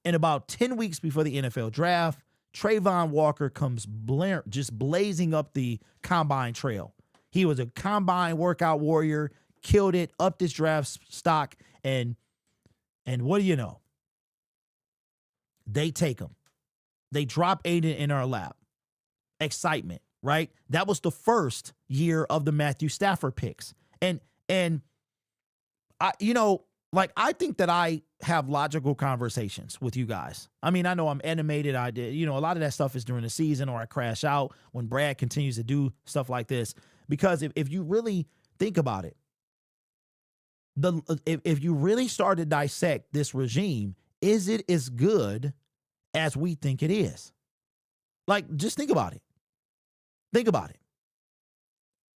Speaker 1: And about 10 weeks before the NFL draft, Trayvon Walker comes just blazing up the combine trail. He was a combine workout warrior, killed it, upped his draft stock, and what do you know? They take him. They drop Aiden in our lap. Excitement, right? That was the first year of the Matthew Stafford picks. And I think that I have logical conversations with you guys. I mean, I know I'm animated. I did, a lot of that stuff is during the season, or I crash out when Brad continues to do stuff like this. Because if you really think about it, if you really start to dissect this regime, is it as good as we think it is? Like, just think about it.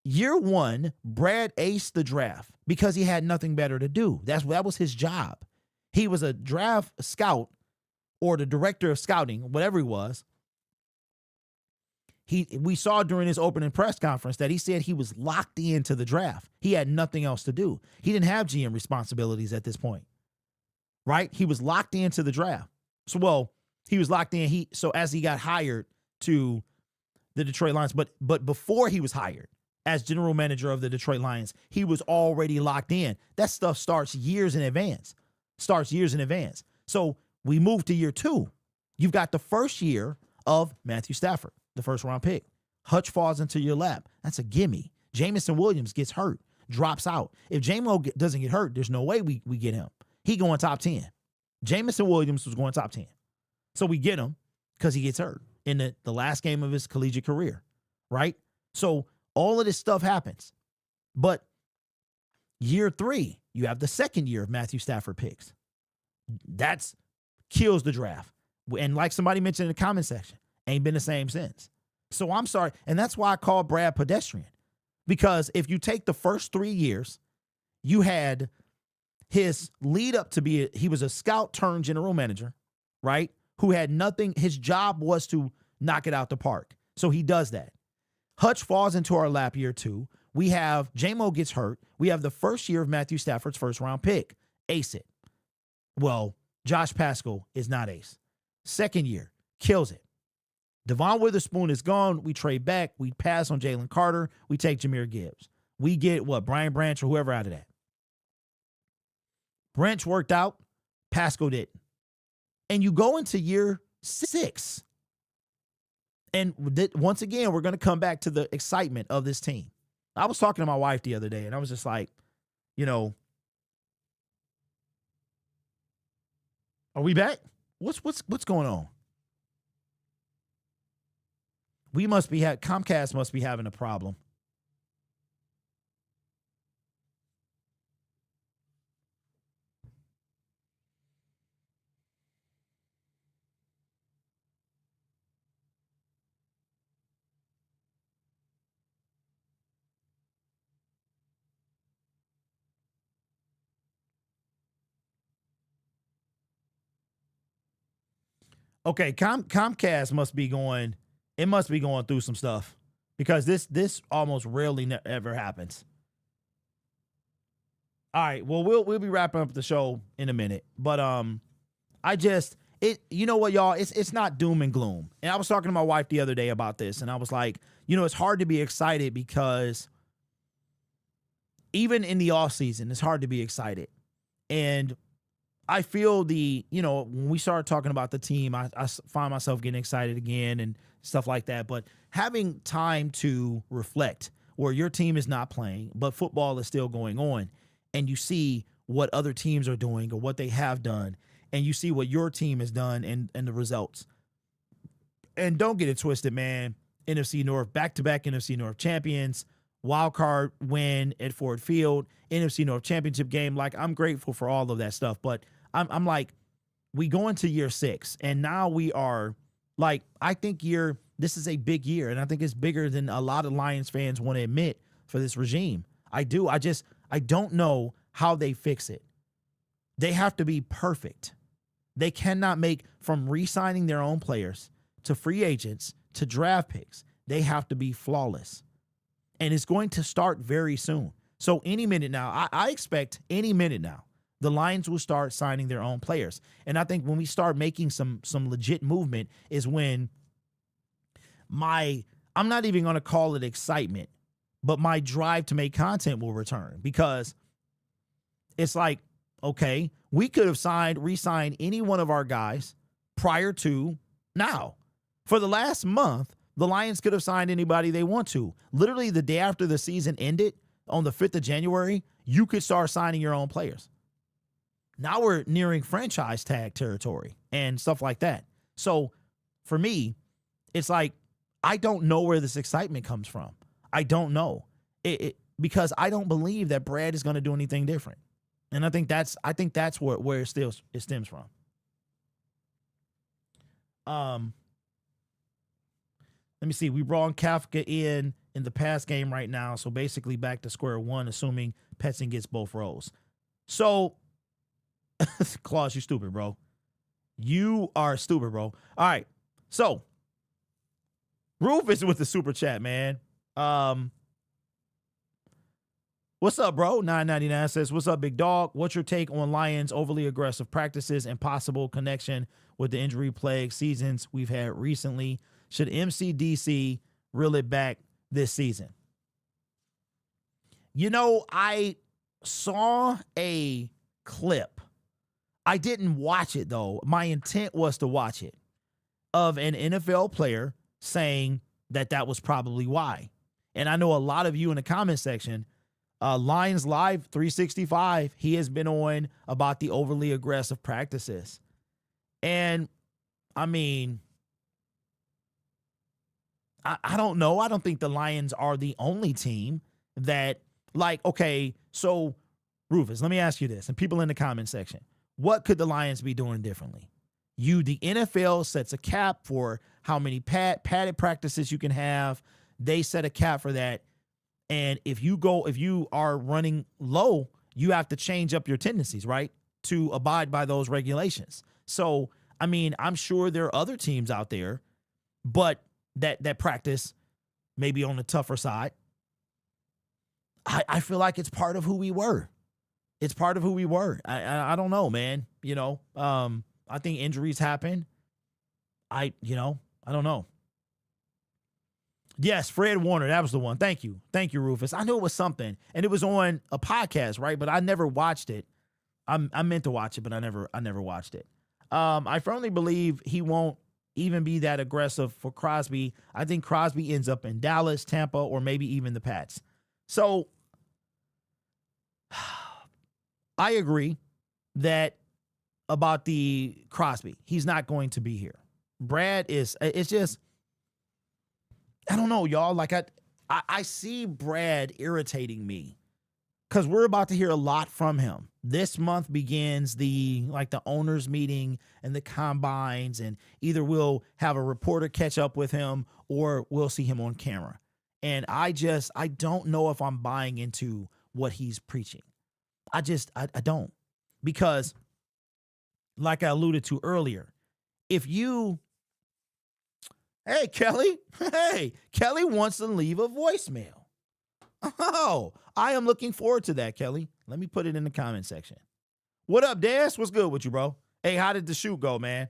Speaker 1: Year one, Brad aced the draft because he had nothing better to do. That was his job. He was a draft scout, or the director of scouting, whatever he was. We saw during his opening press conference that he said he was locked into the draft. He had nothing else to do. He didn't have GM responsibilities at this point, right? He was locked into the draft. He was locked in. So as he got hired to the Detroit Lions, but before he was hired as general manager of the Detroit Lions, he was already locked in. That stuff starts years in advance. So we move to year two. You've got the first year of Matthew Stafford, the first round pick. Hutch falls into your lap. That's a gimme. Jamison Williams gets hurt, drops out. If J-Mo doesn't get hurt, there's no way we get him. He going top 10. Jamison Williams was going top 10. So we get him because he gets hurt in the last game of his collegiate career, right? So all of this stuff happens. But year three, you have the second year of Matthew Stafford picks. That's kills the draft. And like somebody mentioned in the comment section, ain't been the same since. So I'm sorry. And that's why I call Brad pedestrian. Because if you take the first 3 years, you had his lead up to he was a scout turned general manager, right? Who had nothing. His job was to knock it out the park. So he does that. Hutch falls into our lap year two. We have J-Mo gets hurt. We have the first year of Matthew Stafford's first round pick. Ace it. Well, Josh Pascal is not ace. Second year, kills it. Devon Witherspoon is gone. We trade back. We pass on Jalen Carter. We take Jahmyr Gibbs. We get Brian Branch or whoever out of that. Branch worked out. Pascal didn't. And you go into year 6. And once again, we're going to come back to the excitement of this team. I was talking to my wife the other day, and I was just like, are we back? What's going on? Comcast must be having a problem. Okay, Comcast must be going. It must be going through some stuff, because this almost rarely ever happens. All right, well we'll be wrapping up the show in a minute, but you know what, y'all, it's not doom and gloom. And I was talking to my wife the other day about this, and I was like, it's hard to be excited because even in the offseason, it's hard to be excited. And I feel when we start talking about the team, I find myself getting excited again and stuff like that. But having time to reflect where your team is not playing, but football is still going on, and you see what other teams are doing or what they have done, and you see what your team has done and the results. And don't get it twisted, man. NFC North, back-to-back NFC North champions, wild card win at Ford Field, NFC North championship game. Like, I'm grateful for all of that stuff, but I'm like, we go into year 6, and now we are like, I think this is a big year, and I think it's bigger than a lot of Lions fans want to admit for this regime. I do. I don't know how they fix it. They have to be perfect. They cannot make, from re-signing their own players to free agents to draft picks, they have to be flawless. And it's going to start very soon. So any minute now, I expect any minute now, the Lions will start signing their own players. And I think when we start making some legit movement is when I'm not even going to call it excitement, but my drive to make content will return, because it's like, okay, we could have re-signed any one of our guys prior to now. For the last month, the Lions could have signed anybody they want to. Literally the day after the season ended, on the 5th of January, you could start signing your own players. Now we're nearing franchise tag territory and stuff like that. So for me, it's like, I don't know where this excitement comes from. I don't know because I don't believe that Brad is going to do anything different. And I think that's where it stems from. Let me see. We brought Kafka in the pass game right now. So basically back to square one, assuming Petson gets both roles. So, Claus, you stupid, bro. You are stupid, bro. All right. So, Rufus with the super chat, man. What's up, bro? 999 says, what's up, big dog? What's your take on Lions' overly aggressive practices and possible connection with the injury-plagued seasons we've had recently? Should MCDC reel it back this season? I saw a clip. I didn't watch it, though. My intent was to watch it, of an NFL player saying that was probably why. And I know a lot of you in the comment section, Lions Live 365, he has been on about the overly aggressive practices. And, I mean, I don't know. I don't think the Lions are the only team that, like, okay, so, Rufus, let me ask you this, and people in the comment section, what could the Lions be doing differently? The NFL sets a cap for how many padded practices you can have. They set a cap for that. And if you are running low, you have to change up your tendencies, right, to abide by those regulations. So, I mean, I'm sure there are other teams out there, but that practice maybe on the tougher side. I feel like it's part of who we were. It's part of who we were. I don't know, man. I think injuries happen. I don't know. Yes, Fred Warner, that was the one. Thank you, Rufus. I knew it was something, and it was on a podcast, right? But I never watched it. I meant to watch it, but I never watched it. I firmly believe he won't even be that aggressive for Crosby. I think Crosby ends up in Dallas, Tampa, or maybe even the Pats. So I agree that about the Crosby. He's not going to be here. Brad it's just, I don't know, y'all. Like I see Brad irritating me because we're about to hear a lot from him. This month begins the owners meeting and the combines, and either we'll have a reporter catch up with him or we'll see him on camera. And I don't know if I'm buying into what he's preaching. I don't, because like I alluded to earlier, hey, Kelly wants to leave a voicemail. Oh, I am looking forward to that, Kelly. Let me put it in the comment section. What up, Des? What's good with you, bro? Hey, how did the shoot go, man?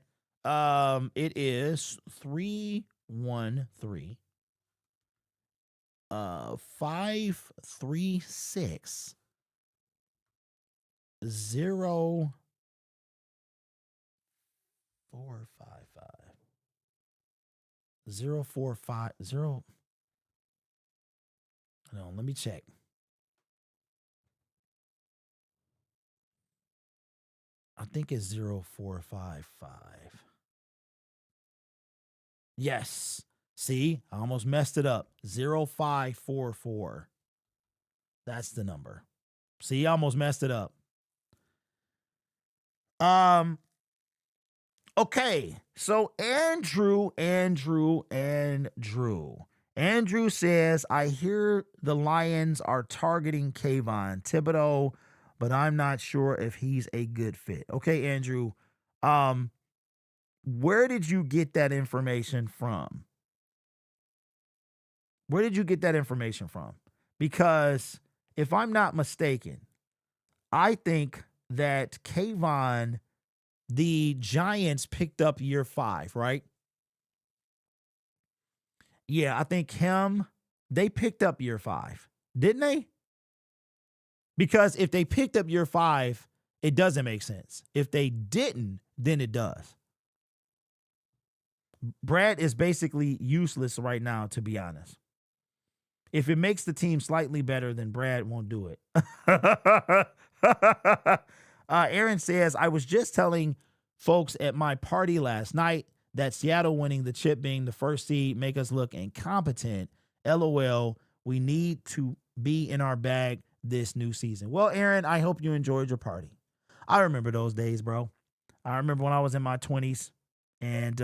Speaker 1: It is 313. 536 0 4 5 5 0 4 5 0. No, let me check. I think it's 0455. Yes. See, I almost messed it up. 0544. That's the number. See, I almost messed it up. Okay. So Andrew says, I hear the Lions are targeting Kayvon Thibodeau, but I'm not sure if he's a good fit. Okay, Andrew. Where did you get that information from? Where did you get that information from? Because if I'm not mistaken, I think that Kayvon, the Giants picked up year 5, right? Yeah, I think they picked up year 5, didn't they? Because if they picked up year 5, it doesn't make sense. If they didn't, then it does. Brad is basically useless right now, to be honest. If it makes the team slightly better, then Brad won't do it. Aaron says, I was just telling folks at my party last night that Seattle winning the chip being the first seed make us look incompetent. LOL, we need to be in our bag this new season. Well, Aaron, I hope you enjoyed your party. I remember those days, bro. I remember when I was in my 20s and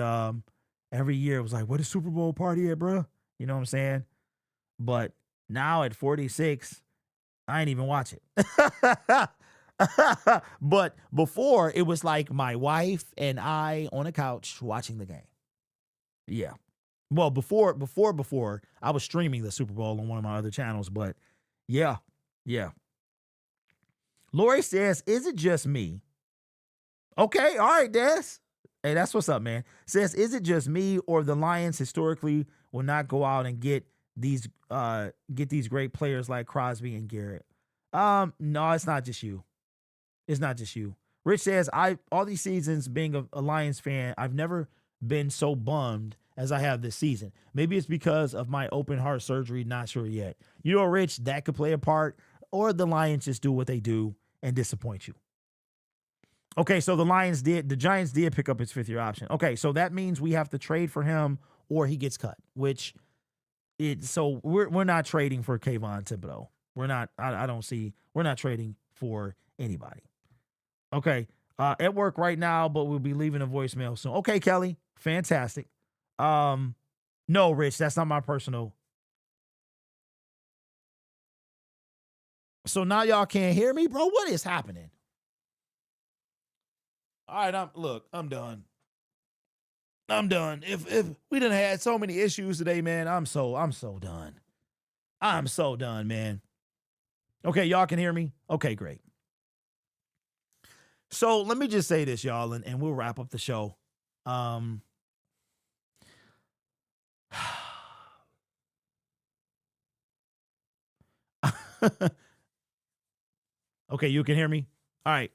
Speaker 1: every year it was like, what is Super Bowl party at, bro? You know what I'm saying? But now at 46, I ain't even watch it. But before, it was like my wife and I on a couch watching the game. Yeah. Well, before, I was streaming the Super Bowl on one of my other channels, but yeah. Lori says, is it just me? Okay, all right, Des. Hey, that's what's up, man. Says, is it just me or the Lions historically will not go out and get these great players like Crosby and Garrett? No, it's not just you. It's not just you. Rich says, all these seasons being a Lions fan, I've never been so bummed as I have this season. Maybe it's because of my open heart surgery, not sure yet. You know, Rich, that could play a part, or the Lions just do what they do and disappoint you. Okay, so the Giants did pick up his 5th-year option. Okay, so that means we have to trade for him or he gets cut, so we're not trading for Kayvon Thibodeau. We're not trading for anybody. Okay, at work right now, but we'll be leaving a voicemail soon. Okay, Kelly, fantastic. No, Rich, that's not my personal. So now y'all can't hear me, bro? What is happening? All right, I'm done. I'm done. If we done had so many issues today, man, I'm so done. I'm so done, man. Okay, y'all can hear me? Okay, great. So let me just say this, y'all, and we'll wrap up the show. Okay, you can hear me? All right.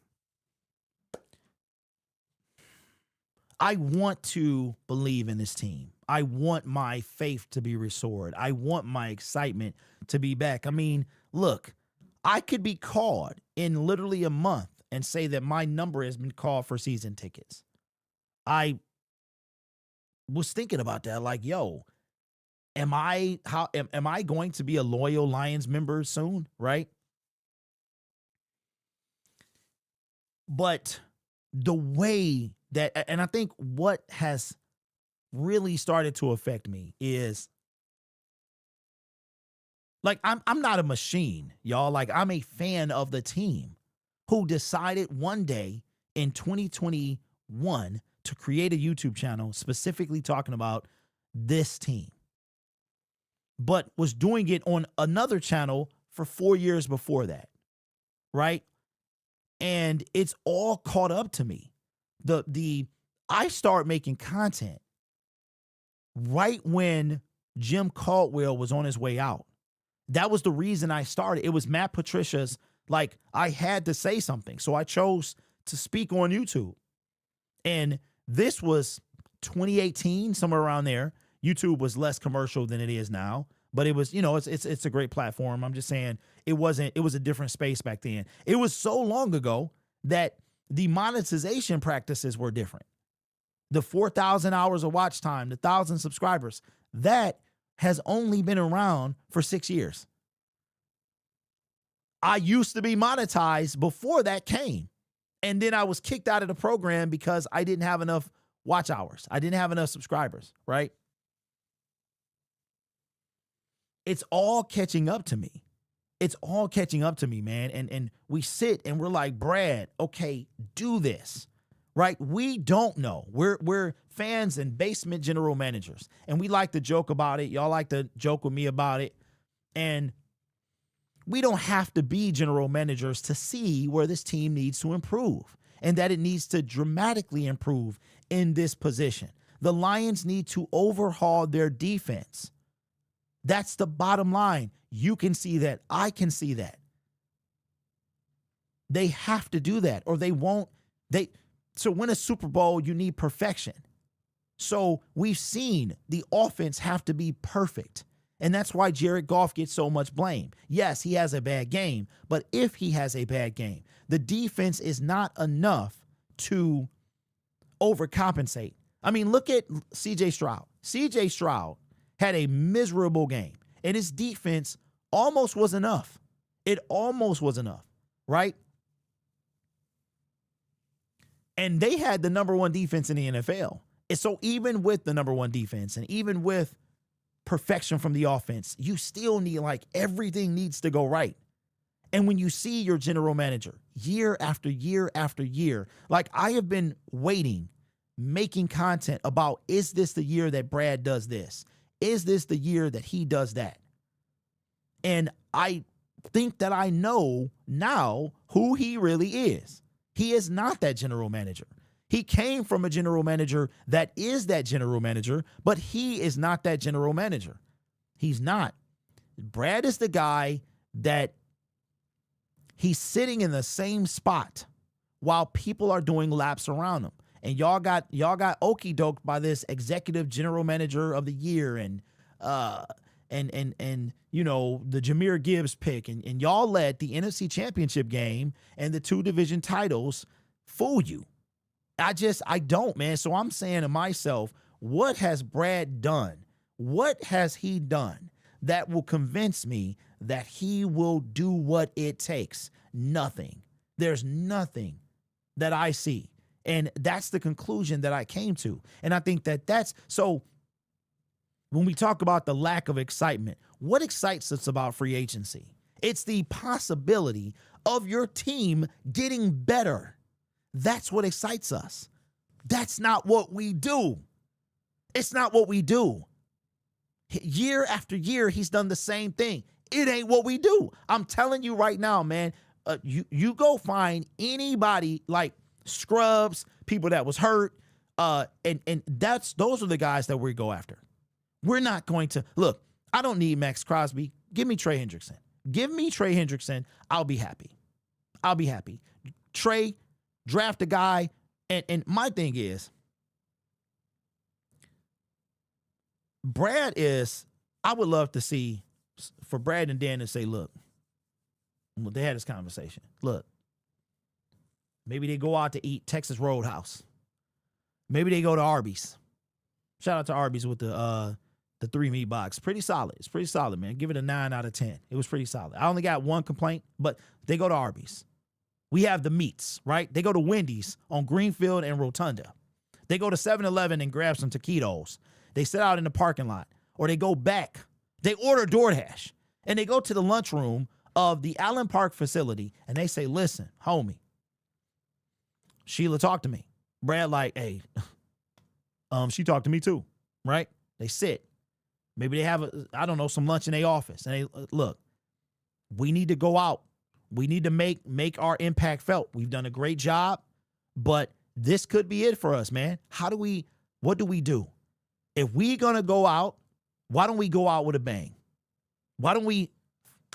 Speaker 1: I want to believe in this team. I want my faith to be restored. I want my excitement to be back. I mean, look, I could be called in literally a month and say that my number has been called for season tickets. I was thinking about that, like, yo, am I going to be a loyal Lions member soon, right? But the way that, and I think what has really started to affect me is, like, I'm not a machine, y'all. Like, I'm a fan of the team who decided one day in 2021 to create a YouTube channel specifically talking about this team, but was doing it on another channel for 4 years before that, right? And it's all caught up to me. I start making content right when Jim Caldwell was on his way out. That was the reason I started. It was Matt Patricia's, like, I had to say something. So I chose to speak on YouTube. And this was 2018, somewhere around there. YouTube was less commercial than it is now, but it was, it's a great platform. I'm just saying it was a different space back then. It was so long ago that the monetization practices were different. The 4,000 hours of watch time, the 1,000 subscribers, that has only been around for 6 years. I used to be monetized before that came. And then I was kicked out of the program because I didn't have enough watch hours. I didn't have enough subscribers, right? It's all catching up to me. It's all catching up to me, man. And we sit and we're like, Brad, okay, do this, right? We don't know. We're fans and basement general managers. And we like to joke about it. Y'all like to joke with me about it. And we don't have to be general managers to see where this team needs to improve and that it needs to dramatically improve in this position. The Lions need to overhaul their defense. That's the bottom line. You can see that. I can see that. They have to do that or they won't. To win a Super Bowl, you need perfection. So we've seen the offense have to be perfect. And that's why Jared Goff gets so much blame. Yes, he has a bad game, but if he has a bad game, the defense is not enough to overcompensate. I mean, look at C.J. Stroud. C.J. Stroud had a miserable game, and his defense almost was enough. It almost was enough, right? And they had the number one defense in the NFL. And so even with the number one defense and even with perfection from the offense, you still need, like, everything needs to go right. And when you see your general manager year after year after year, like I have been waiting, making content about, is this the year that Brad does this? Is this the year that he does that? And I think that I know now who he really is. He is not that general manager. He came from a general manager that is that general manager, but he is not that general manager. He's not. Brad is the guy that he's sitting in the same spot while people are doing laps around him. And y'all got okey doked by this executive general manager of the year and the Jahmyr Gibbs pick, and y'all let the NFC Championship game and the 2 division titles fool you. I don't, man. So I'm saying to myself, what has Brad done? What has he done that will convince me that he will do what it takes? Nothing. There's nothing that I see. And that's the conclusion that I came to. And I think that's so when we talk about the lack of excitement, what excites us about free agency? It's the possibility of your team getting better. That's what excites us. That's not what we do. It's not what we do. Year after year, he's done the same thing. It ain't what we do. I'm telling you right now, man, you go find anybody like scrubs, people that was hurt, and those are the guys that we go after. We're not going to, look, I don't need Max Crosby. Give me Trey Hendrickson. Give me Trey Hendrickson. I'll be happy. Trey, draft a guy. And my thing is, I would love to see, for Brad and Dan to say, look, they had this conversation. Look, maybe they go out to eat Texas Roadhouse. Maybe they go to Arby's. Shout out to Arby's with the 3 meat box. Pretty solid. It's pretty solid, man. Give it a 9 out of 10. It was pretty solid. I only got one complaint, but they go to Arby's. We have the meats, right? They go to Wendy's on Greenfield and Rotunda. They go to 7-Eleven and grab some taquitos. They sit out in the parking lot, or they go back. They order DoorDash, and they go to the lunchroom of the Allen Park facility, and they say, listen, homie, Sheila talked to me. Brad like, hey, she talked to me too, right? They sit. Maybe they have, some lunch in their office. And they, look, we need to go out. We need to make our impact felt. We've done a great job, but this could be it for us, man. What do we do? If we going to go out, why don't we go out with a bang? Why don't we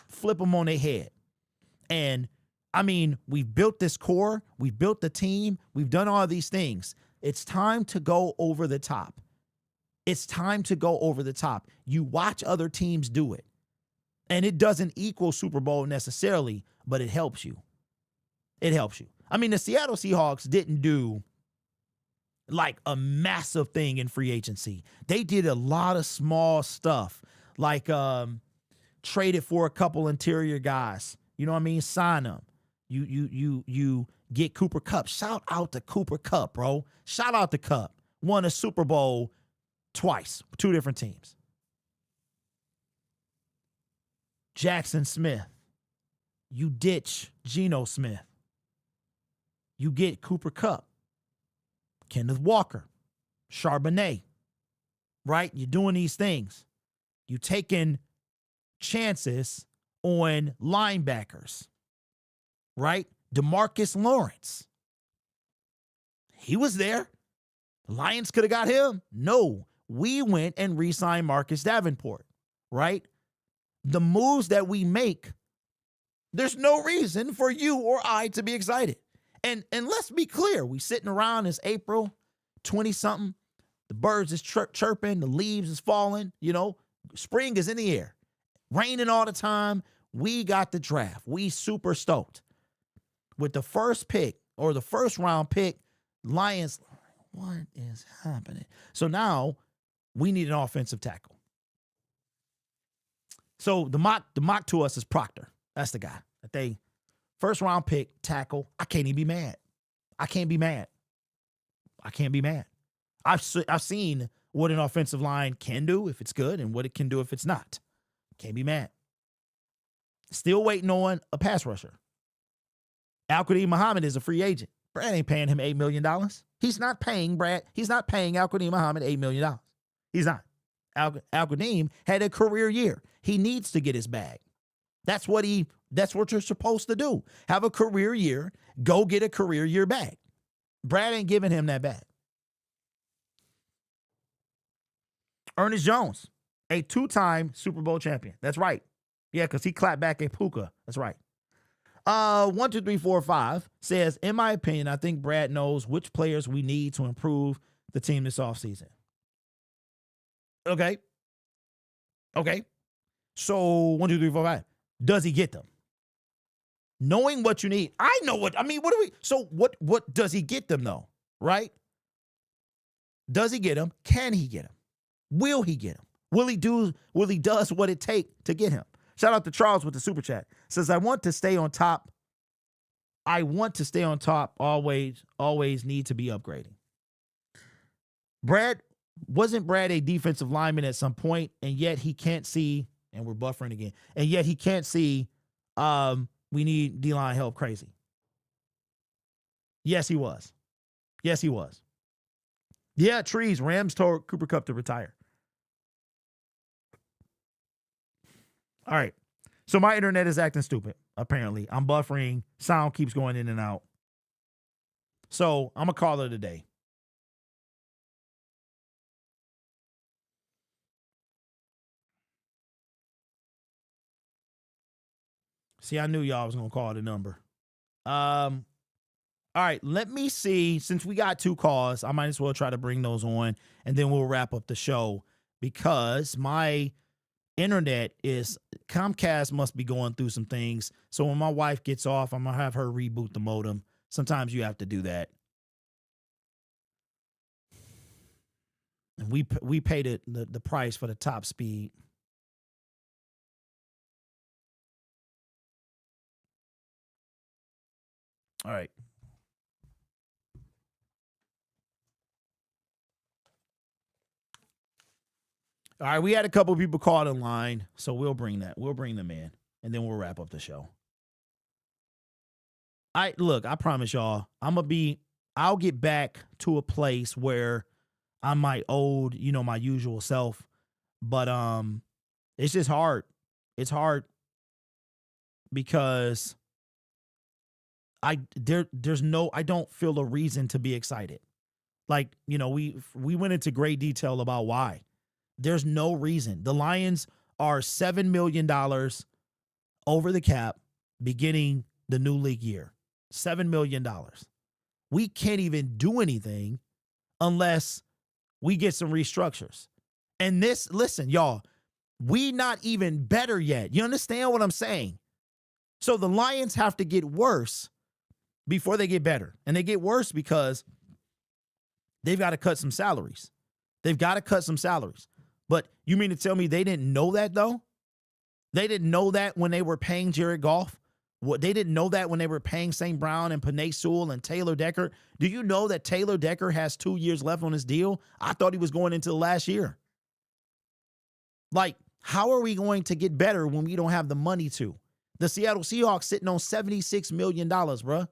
Speaker 1: flip them on their head. And I mean, we've built this core, we've built the team, we've done all these things. It's time to go over the top. It's time to go over the top. You watch other teams do it. And it doesn't equal Super Bowl necessarily, but it helps you. It helps you. I mean, the Seattle Seahawks didn't do like a massive thing in free agency. They did a lot of small stuff, like traded for a couple interior guys. You know what I mean? Sign them. You get Cooper Kupp. Shout out to Cooper Kupp, bro. Shout out to Kupp. Won a Super Bowl twice, two different teams. Jackson Smith. You ditch Geno Smith. You get Cooper Kupp. Kenneth Walker. Charbonnet. Right? You're doing these things. You're taking chances on linebackers. Right? DeMarcus Lawrence. He was there. The Lions could have got him. No. We went and re-signed Marcus Davenport. Right? The moves that we make, there's no reason for you or I to be excited. And let's be clear, we sitting around, it's April 20-something. The birds is chirping, the leaves is falling, you know, spring is in the air. Raining all the time. We got the draft. We super stoked. With the first pick or the first round pick, Lions, what is happening? So now we need an offensive tackle. So the mock to us is Proctor. That's the guy that they first round pick tackle. I can't even be mad. I can't be mad. I've seen what an offensive line can do if it's good and what it can do if it's not. Can't be mad. Still waiting on a pass rusher. Al-Qadim Muhammad is a free agent. Brad ain't paying him $8 million. He's not paying Al-Qadim Muhammad $8 million. He's not. Al-Qadim had a career year. He needs to get his bag. That's what you're supposed to do. Have a career year. Go get a career year bag. Brad ain't giving him that bag. Ernest Jones, a two-time Super Bowl champion. That's right. Yeah, because he clapped back at Puka. That's right. 1, 2, 3, 4, 5 says, in my opinion, I think Brad knows which players we need to improve the team this offseason. Okay. So 1, 2, 3, 4, 5. Does he get them? Knowing what you need. I know what do we, so what does he get them though? Right? Does he get them? Can he get them? Will he get them? Will he does what it take to get him? Shout out to Charles with the super chat. Says, I want to stay on top. Always need to be upgrading. Wasn't Brad a defensive lineman at some point, and yet he can't see, and we're buffering again, and yet he can't see we need D-line help crazy. Yes, he was. Yeah, trees. Rams told Cooper Kupp to retire. All right. So my internet is acting stupid, apparently. I'm buffering. Sound keeps going in and out. So I'm going to call it a day. See, I knew y'all was going to call the number. All right, let me see. Since we got 2 calls, I might as well try to bring those on, and then we'll wrap up the show because my internet Comcast must be going through some things. So when my wife gets off, I'm going to have her reboot the modem. Sometimes you have to do that. And we paid the price for the top speed. All right. All right, we had a couple people called in line, so we'll bring them in, and then we'll wrap up the show. I promise y'all, I'll get back to a place where I'm my old, my usual self, but it's just hard. It's hard because I don't feel a reason to be excited. Like, we went into great detail about why. There's no reason. The Lions are $7 million over the cap beginning the new league year. $7 million. We can't even do anything unless we get some restructures. And this, listen, y'all, we not even better yet. You understand what I'm saying? So the Lions have to get worse before they get better. And they get worse because they've got to cut some salaries. They've got to cut some salaries. But you mean to tell me they didn't know that, though? They didn't know that when they were paying Jared Goff? What, they didn't know that when they were paying St. Brown and Penei Sewell and Taylor Decker? Do you know that Taylor Decker has 2 years left on his deal? I thought he was going into the last year. Like, how are we going to get better when we don't have the money to? The Seattle Seahawks sitting on $76 million, bruh.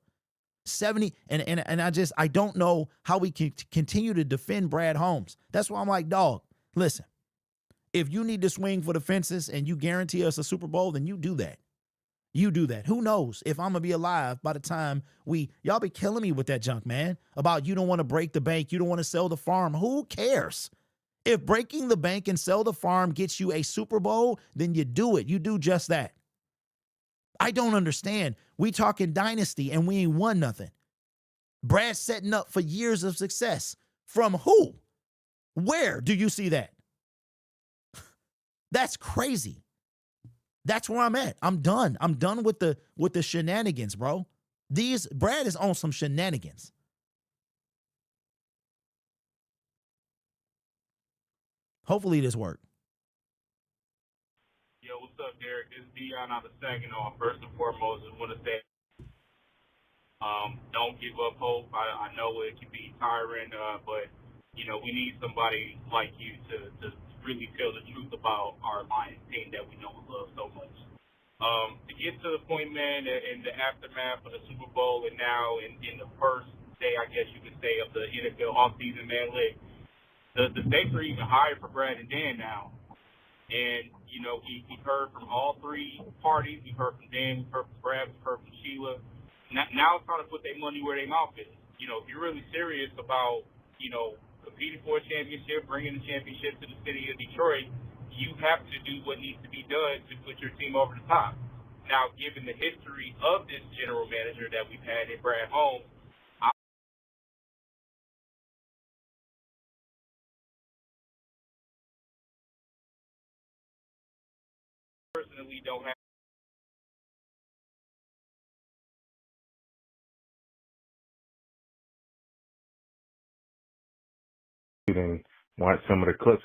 Speaker 1: 70, and I don't know how we can continue to defend Brad Holmes. That's why I'm like, dog, listen, if you need to swing for the fences and you guarantee us a Super Bowl, then you do that. You do that. Who knows if I'm going to be alive by the time y'all be killing me with that junk, man, about you don't want to break the bank, you don't want to sell the farm. Who cares? If breaking the bank and sell the farm gets you a Super Bowl, then you do it. You do just that. I don't understand. We talking dynasty and we ain't won nothing. Brad's setting up for years of success. From who? Where do you see that? That's crazy. That's where I'm at. I'm done. I'm done with the shenanigans, bro. Brad is on some shenanigans. Hopefully this worked.
Speaker 2: Yo, what's up, Derek? This is Dion out of Saginaw. First and foremost, I want to say, don't give up hope. I know it can be tiring, but we need somebody like you to really tell the truth about our Lions team that we know and love so much. To get to the point, man, in the aftermath of the Super Bowl and now in the first day, I guess you could say, of the NFL offseason, man, the stakes are even higher for Brad and Dan now. And, we've heard from all three parties. We've heard from Dan, we've heard from Brad, we've heard from Sheila. Now it's time to put their money where their mouth is. If you're really serious about, competing for a championship, bringing the championship to the city of Detroit, you have to do what needs to be done to put your team over the top. Now, given the history of this general manager that we've had in Brad Holmes, I personally don't have
Speaker 3: and watch some of the clips.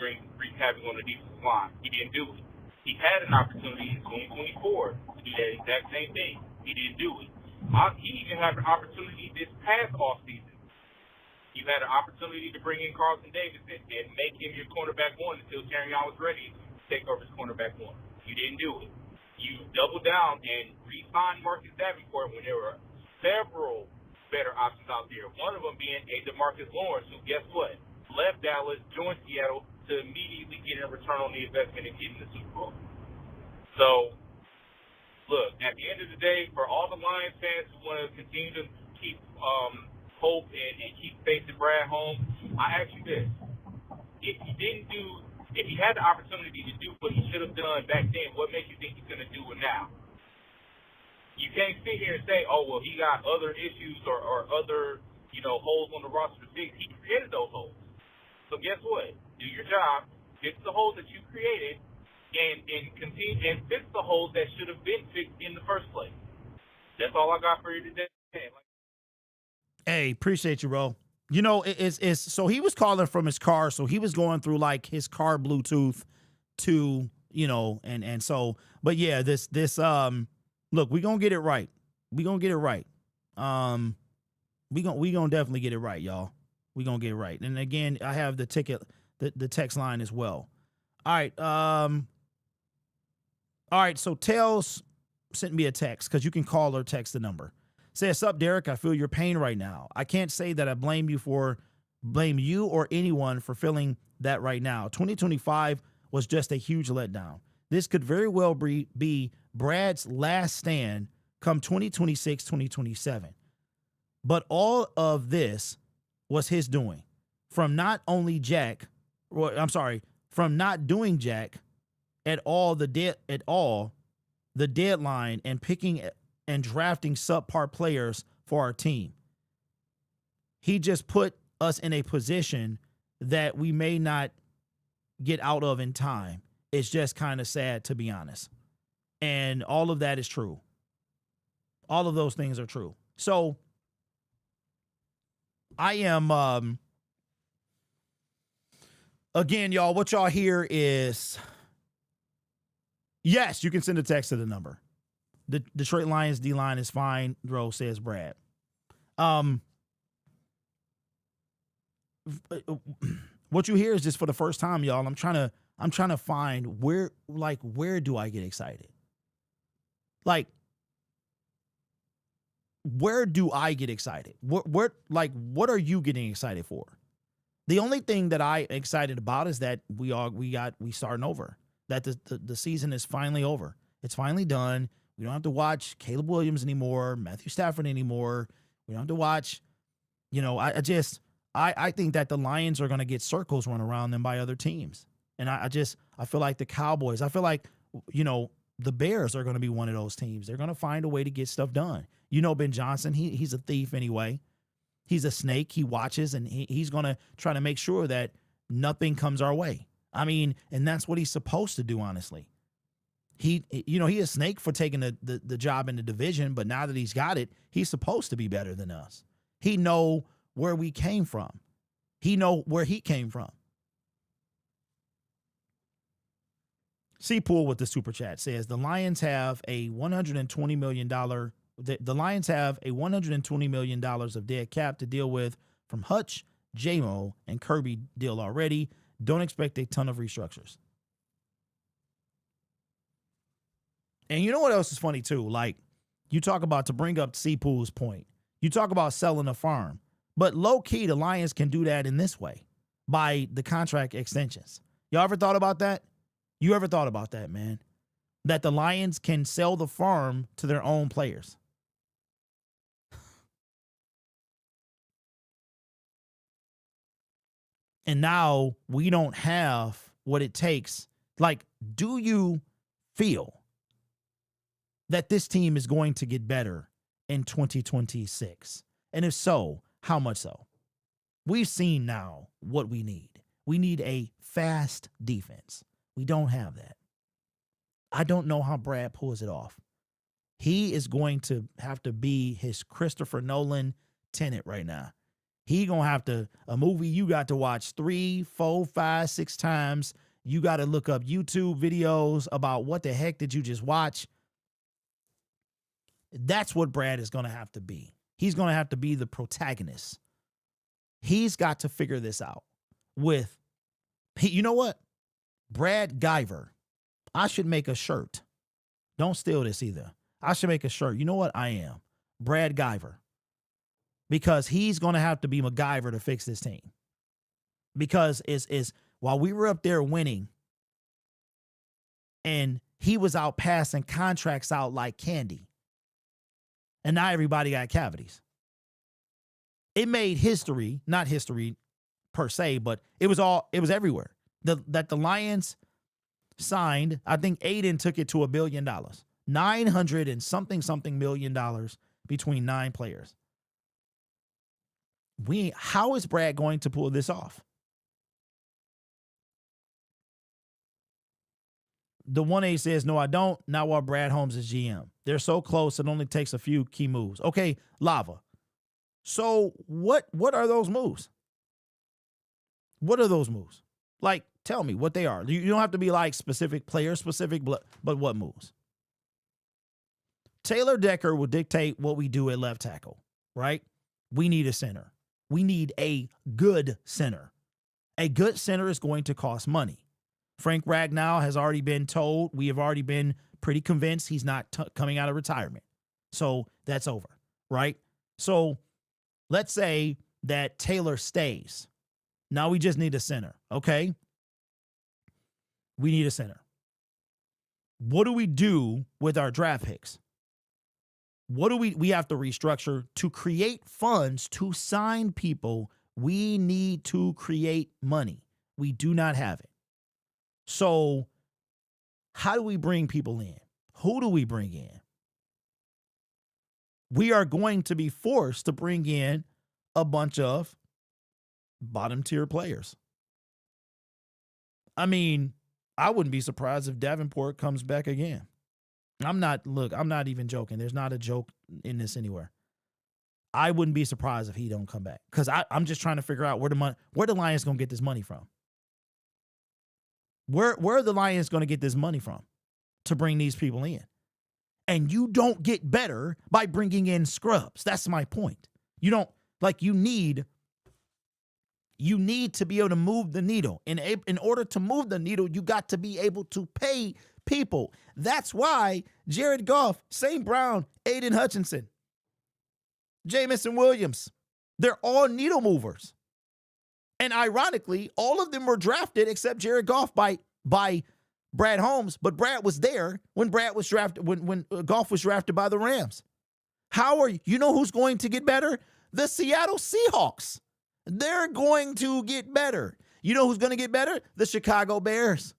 Speaker 2: wreak havoc on the defensive line. He didn't do it. He had an opportunity in 2024 to do that exact same thing. He didn't do it. He even had an opportunity this past offseason. You had an opportunity to bring in Carlton Davis and make him your cornerback one until Terrion was ready to take over his cornerback one. You didn't do it. You doubled down and re-signed Marcus Davenport when there were several better options out there. One of them being a DeMarcus Lawrence, who, guess what, left Dallas, joined Seattle to immediately get a return on the investment and getting the Super Bowl. So, look, at the end of the day, for all the Lions fans who want to continue to keep hope and keep faith in Brad Holmes, I ask you this. If he had the opportunity to do what he should have done back then, what makes you think he's going to do it now? You can't sit here and say, oh, well, he got other issues or other, holes on the roster to fix. He created those holes. So guess what? Do your job, fix the holes that you created, and continue and fix the holes that should have been fixed in the first place. That's all I got for you today.
Speaker 1: Hey, appreciate you, bro. It's so he was calling from his car, so he was going through like his car Bluetooth to, and so, but yeah, this look, we gonna get it right. We gonna get it right. We gonna definitely get it right, y'all. We gonna get it right. And again, I have the text line as well. All right. All right. So Tails sent me a text because you can call or text the number. Says, "Sup, Derek? I feel your pain right now. I can't say that I blame you or anyone for feeling that right now. 2025 was just a huge letdown. This could very well be Brad's last stand come 2026, 2027. But all of this was his doing. from not only Jack, from not doing Jack at all the deadline and picking and drafting subpar players for our team. He just put us in a position that we may not get out of in time. It's just kind of sad, to be honest. And all of that is true. All of those things are true. So I am, again, y'all, what y'all hear is, yes, you can send a text to the number. The Detroit Lions D-line is fine, Rose says Brad. What you hear is just for the first time, y'all. I'm trying to find where do I get excited? Like, where do I get excited? What are you getting excited for? The only thing that I'm excited about is that we starting over. That the season is finally over. It's finally done. We don't have to watch Caleb Williams anymore, Matthew Stafford anymore. We don't have to watch, I think that the Lions are going to get circles run around them by other teams. And I feel like the Cowboys, I feel like, the Bears are going to be one of those teams. They're going to find a way to get stuff done. Ben Johnson, he's a thief anyway. He's a snake. He watches, and he's going to try to make sure that nothing comes our way. I mean, and that's what he's supposed to do, honestly. He a snake for taking the job in the division, but now that he's got it, he's supposed to be better than us. He know where we came from. He know where he came from. Pool with the super chat says the Lions have a $120 million. The Lions have a $120 million of dead cap to deal with from Hutch, J-Mo, and Kirby deal already. Don't expect a ton of restructures. And you know what else is funny too? Like, you talk about, to bring up Pool's point, you talk about selling a farm, but low key the Lions can do that in this way by the contract extensions. Y'all ever thought about that? You ever thought about that, man? That the Lions can sell the farm to their own players. And now we don't have what it takes. Like, do you feel that this team is going to get better in 2026? And if so, how much so? We've seen now what we need. We need a fast defense. We don't have that. I don't know how Brad pulls it off. He is going to have to be his Christopher Nolan tenant right now. He gonna have to, a movie you got to watch 3, 4, 5, 6 times. You got to look up YouTube videos about what the heck did you just watch. That's what Brad is going to have to be. He's going to have to be the protagonist. He's got to figure this out with, you know what? Brad Guyver. I should make a shirt. Don't steal this either. I should make a shirt. You know what? I am Brad Guyver. Because he's going to have to be MacGyver to fix this team. Because is while we were up there winning and he was out passing contracts out like candy. And now everybody got cavities. It made history, not history per se, but it was everywhere. That the Lions signed, I think Aiden took it to $1 billion. 900 and something million dollars between 9 players. How is Brad going to pull this off? The 1A says, no, I don't. Not while Brad Holmes is GM. They're so close, it only takes a few key moves. Okay, Lava. So what are those moves? What are those moves? Like, tell me what they are. You don't have to be like specific, player specific, but what moves? Taylor Decker will dictate what we do at left tackle, right? We need a center. We need a good center. A good center is going to cost money. Frank Ragnow has already been told, we have already been pretty convinced he's not coming out of retirement. So that's over, right? So let's say that Taylor stays. Now we just need a center, okay? We need a center. What do we do with our draft picks? What do we have to restructure to create funds to sign people We need to create money. We do not have it. So how do we bring people in? Who do we bring in? We are going to be forced to bring in a bunch of bottom tier players. I mean, I wouldn't be surprised if Davenport comes back again. I'm not even joking. There's not a joke in this anywhere. I wouldn't be surprised if he don't come back, because I'm just trying to figure out where the Lions going to get this money from. Where are the Lions going to get this money from to bring these people in? And you don't get better by bringing in scrubs. That's my point. You don't, you need to be able to move the needle. In order to move the needle, you got to be able to pay people. That's why Jared Goff, St. Brown, Aiden Hutchinson, Jamison Williams, they're all needle movers. And ironically, all of them were drafted except Jared Goff by Brad Holmes, but Brad was there when Brad was drafted, when Goff was drafted by the Rams. You know who's going to get better? The Seattle Seahawks. They're going to get better. You know who's going to get better? The Chicago Bears.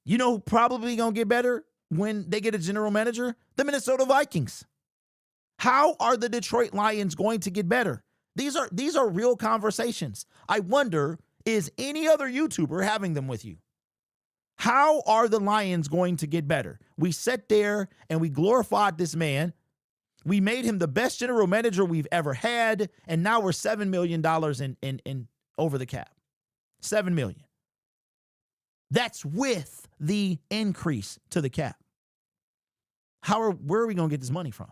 Speaker 1: You know who probably going to get better when they get a general manager? The Minnesota Vikings. How are the Detroit Lions going to get better? These are real conversations. I wonder, is any other YouTuber having them with you? How are the Lions going to get better? We sat there and we glorified this man. We made him the best general manager we've ever had, and now we're $7 million in over the cap. $7 million. That's with the increase to the cap. Where are we going to get this money from?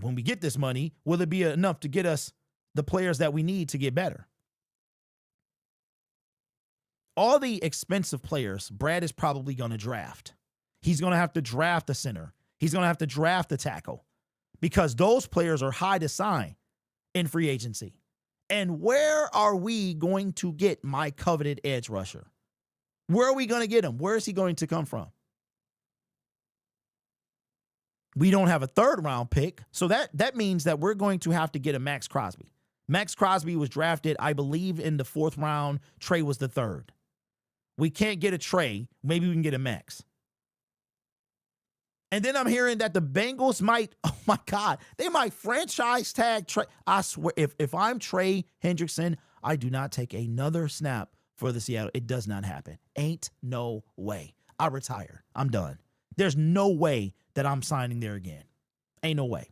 Speaker 1: When we get this money, will it be enough to get us the players that we need to get better? All the expensive players, Brad is probably going to draft. He's going to have to draft a center. He's going to have to draft a tackle, because those players are high to sign in free agency. And where are we going to get my coveted edge rusher? Where are we going to get him? Where is he going to come from? We don't have a third round pick, so that means that we're going to have to get a Max Crosby. Max Crosby was drafted, I believe, in the 4th round. Trey was the 3rd. We can't get a Trey. Maybe we can get a Max. And then I'm hearing that the Bengals might, oh my God, they might franchise tag Trey. I swear, if I'm Trey Hendrickson, I do not take another snap for the Seattle. It does not happen. Ain't no way. I retire. I'm done. There's no way that I'm signing there again. Ain't no way.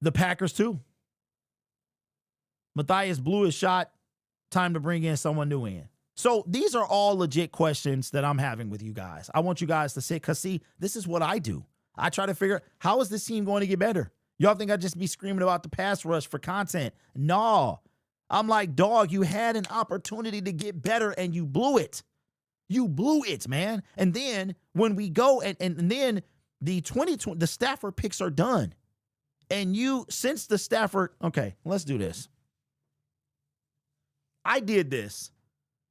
Speaker 1: The Packers too. Matthias blew his shot. Time to bring in someone new in. So these are all legit questions that I'm having with you guys. I want you guys to sit, because see, this is what I do. I try to figure out, how is this team going to get better? Y'all think I just be screaming about the pass rush for content? No. I'm like, dog, you had an opportunity to get better and you blew it. You blew it, man. And then when we go and then the Stafford picks are done. And since the Stafford, okay, let's do this. I did this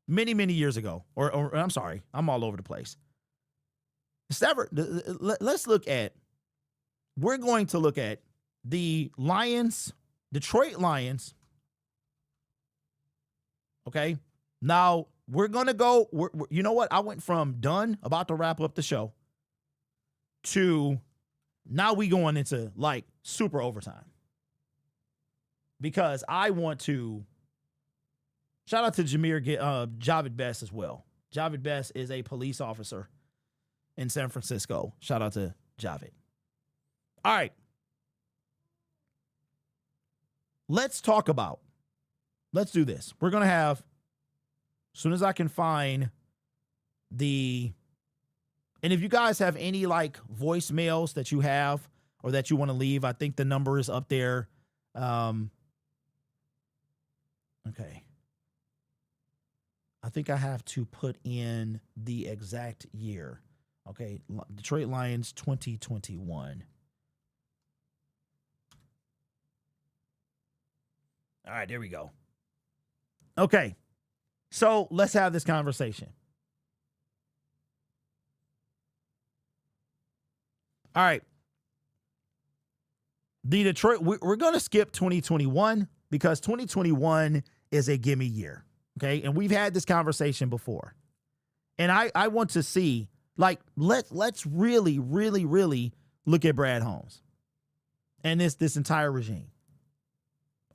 Speaker 1: many, many years ago. Or I'm sorry, I'm all over the place. Stafford, we're going to look at the Lions, Detroit Lions. Okay. Now we're going to go, you know what? I went from done, about to wrap up the show, to now we going into like super overtime. Because I want to shout out to Javid Best as well. Javid Best is a police officer in San Francisco. Shout out to Javid. All right. Let's do this. We're going to have, as soon as I can find and if you guys have any like voicemails that you have or that you want to leave, I think the number is up there. Okay. I think I have to put in the exact year. Okay. Detroit Lions 2021. All right, there we go. Okay. So let's have this conversation. All right. The Detroit, we're going to skip 2021 because 2021 is a gimme year. Okay. And we've had this conversation before. And I want to see, like, let's really, really, really look at Brad Holmes and this entire regime.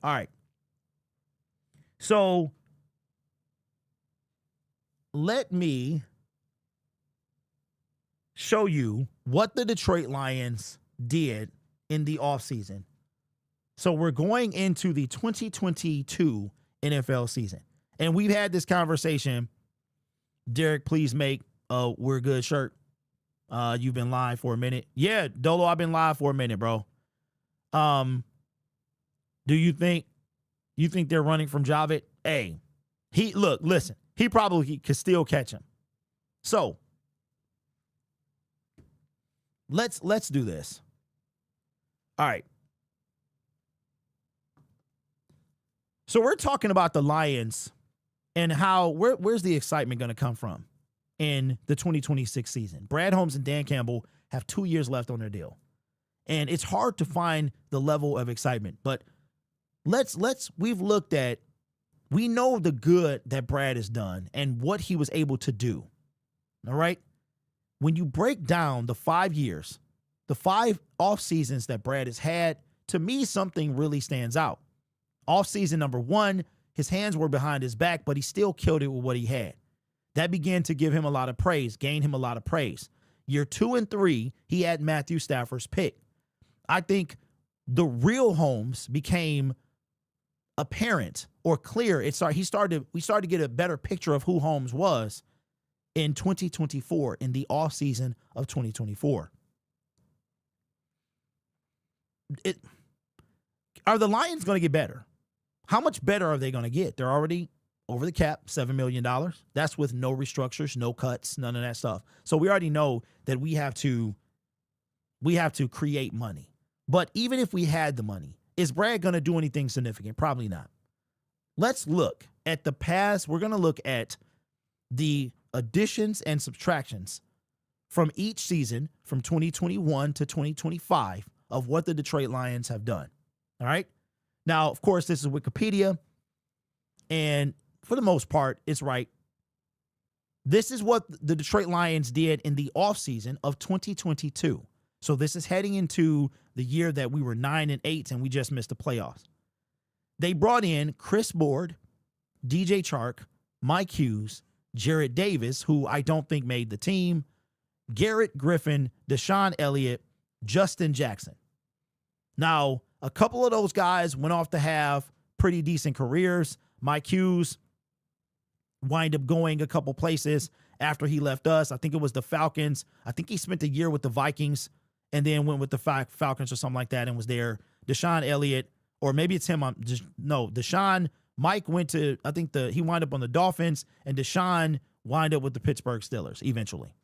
Speaker 1: All right. So let me show you what the Detroit Lions did in the offseason. So we're going into the 2022 NFL season. And we've had this conversation. Derek, please make a We're Good shirt. You've been live for a minute. Yeah, Dolo, I've been live for a minute, bro. Do you think they're running from Javit? Hey, listen, he probably could still catch him. So let's do this. All right. So we're talking about the Lions and how where's the excitement going to come from in the 2026 season. Brad Holmes and Dan Campbell have 2 years left on their deal. And it's hard to find the level of excitement, but we've looked at, we know the good that Brad has done and what he was able to do. All right. When you break down the 5 years, the 5 off seasons that Brad has had, to me, something really stands out. Off season number 1, his hands were behind his back, but he still killed it with what he had. That began to give him a lot of praise, gain him a lot of praise. Year 2 and 3, he had Matthew Stafford's pick. I think the real Holmes became apparent or clear. We started to get a better picture of who Holmes was in 2024, in the offseason of 2024. Are the Lions going to get better? How much better are they going to get? They're already over the cap, $7 million. That's with no restructures, no cuts, none of that stuff. So we already know that we have to create money. But even if we had the money, is Brad going to do anything significant? Probably not. Let's look at the past. We're going to look at the additions and subtractions from each season from 2021 to 2025 of what the Detroit Lions have done. All right. Now, of course, this is Wikipedia, and for the most part, it's right. This is what the Detroit Lions did in the offseason of 2022. So this is heading into the year that we were 9-8 and we just missed the playoffs. They brought in Chris Board, DJ Chark, Mike Hughes, Jarrett Davis, who I don't think made the team, Garrett Griffin, Deshaun Elliott, Justin Jackson. Now, a couple of those guys went off to have pretty decent careers. Mike Hughes wind up going a couple places after he left us. I think it was the Falcons. I think he spent a year with the Vikings and then went with the Falcons or something like that and was there. Deshaun Elliott, or maybe it's him. Deshaun. Mike went to, I think he wound up on the Dolphins, and Deshaun wind up with the Pittsburgh Steelers eventually.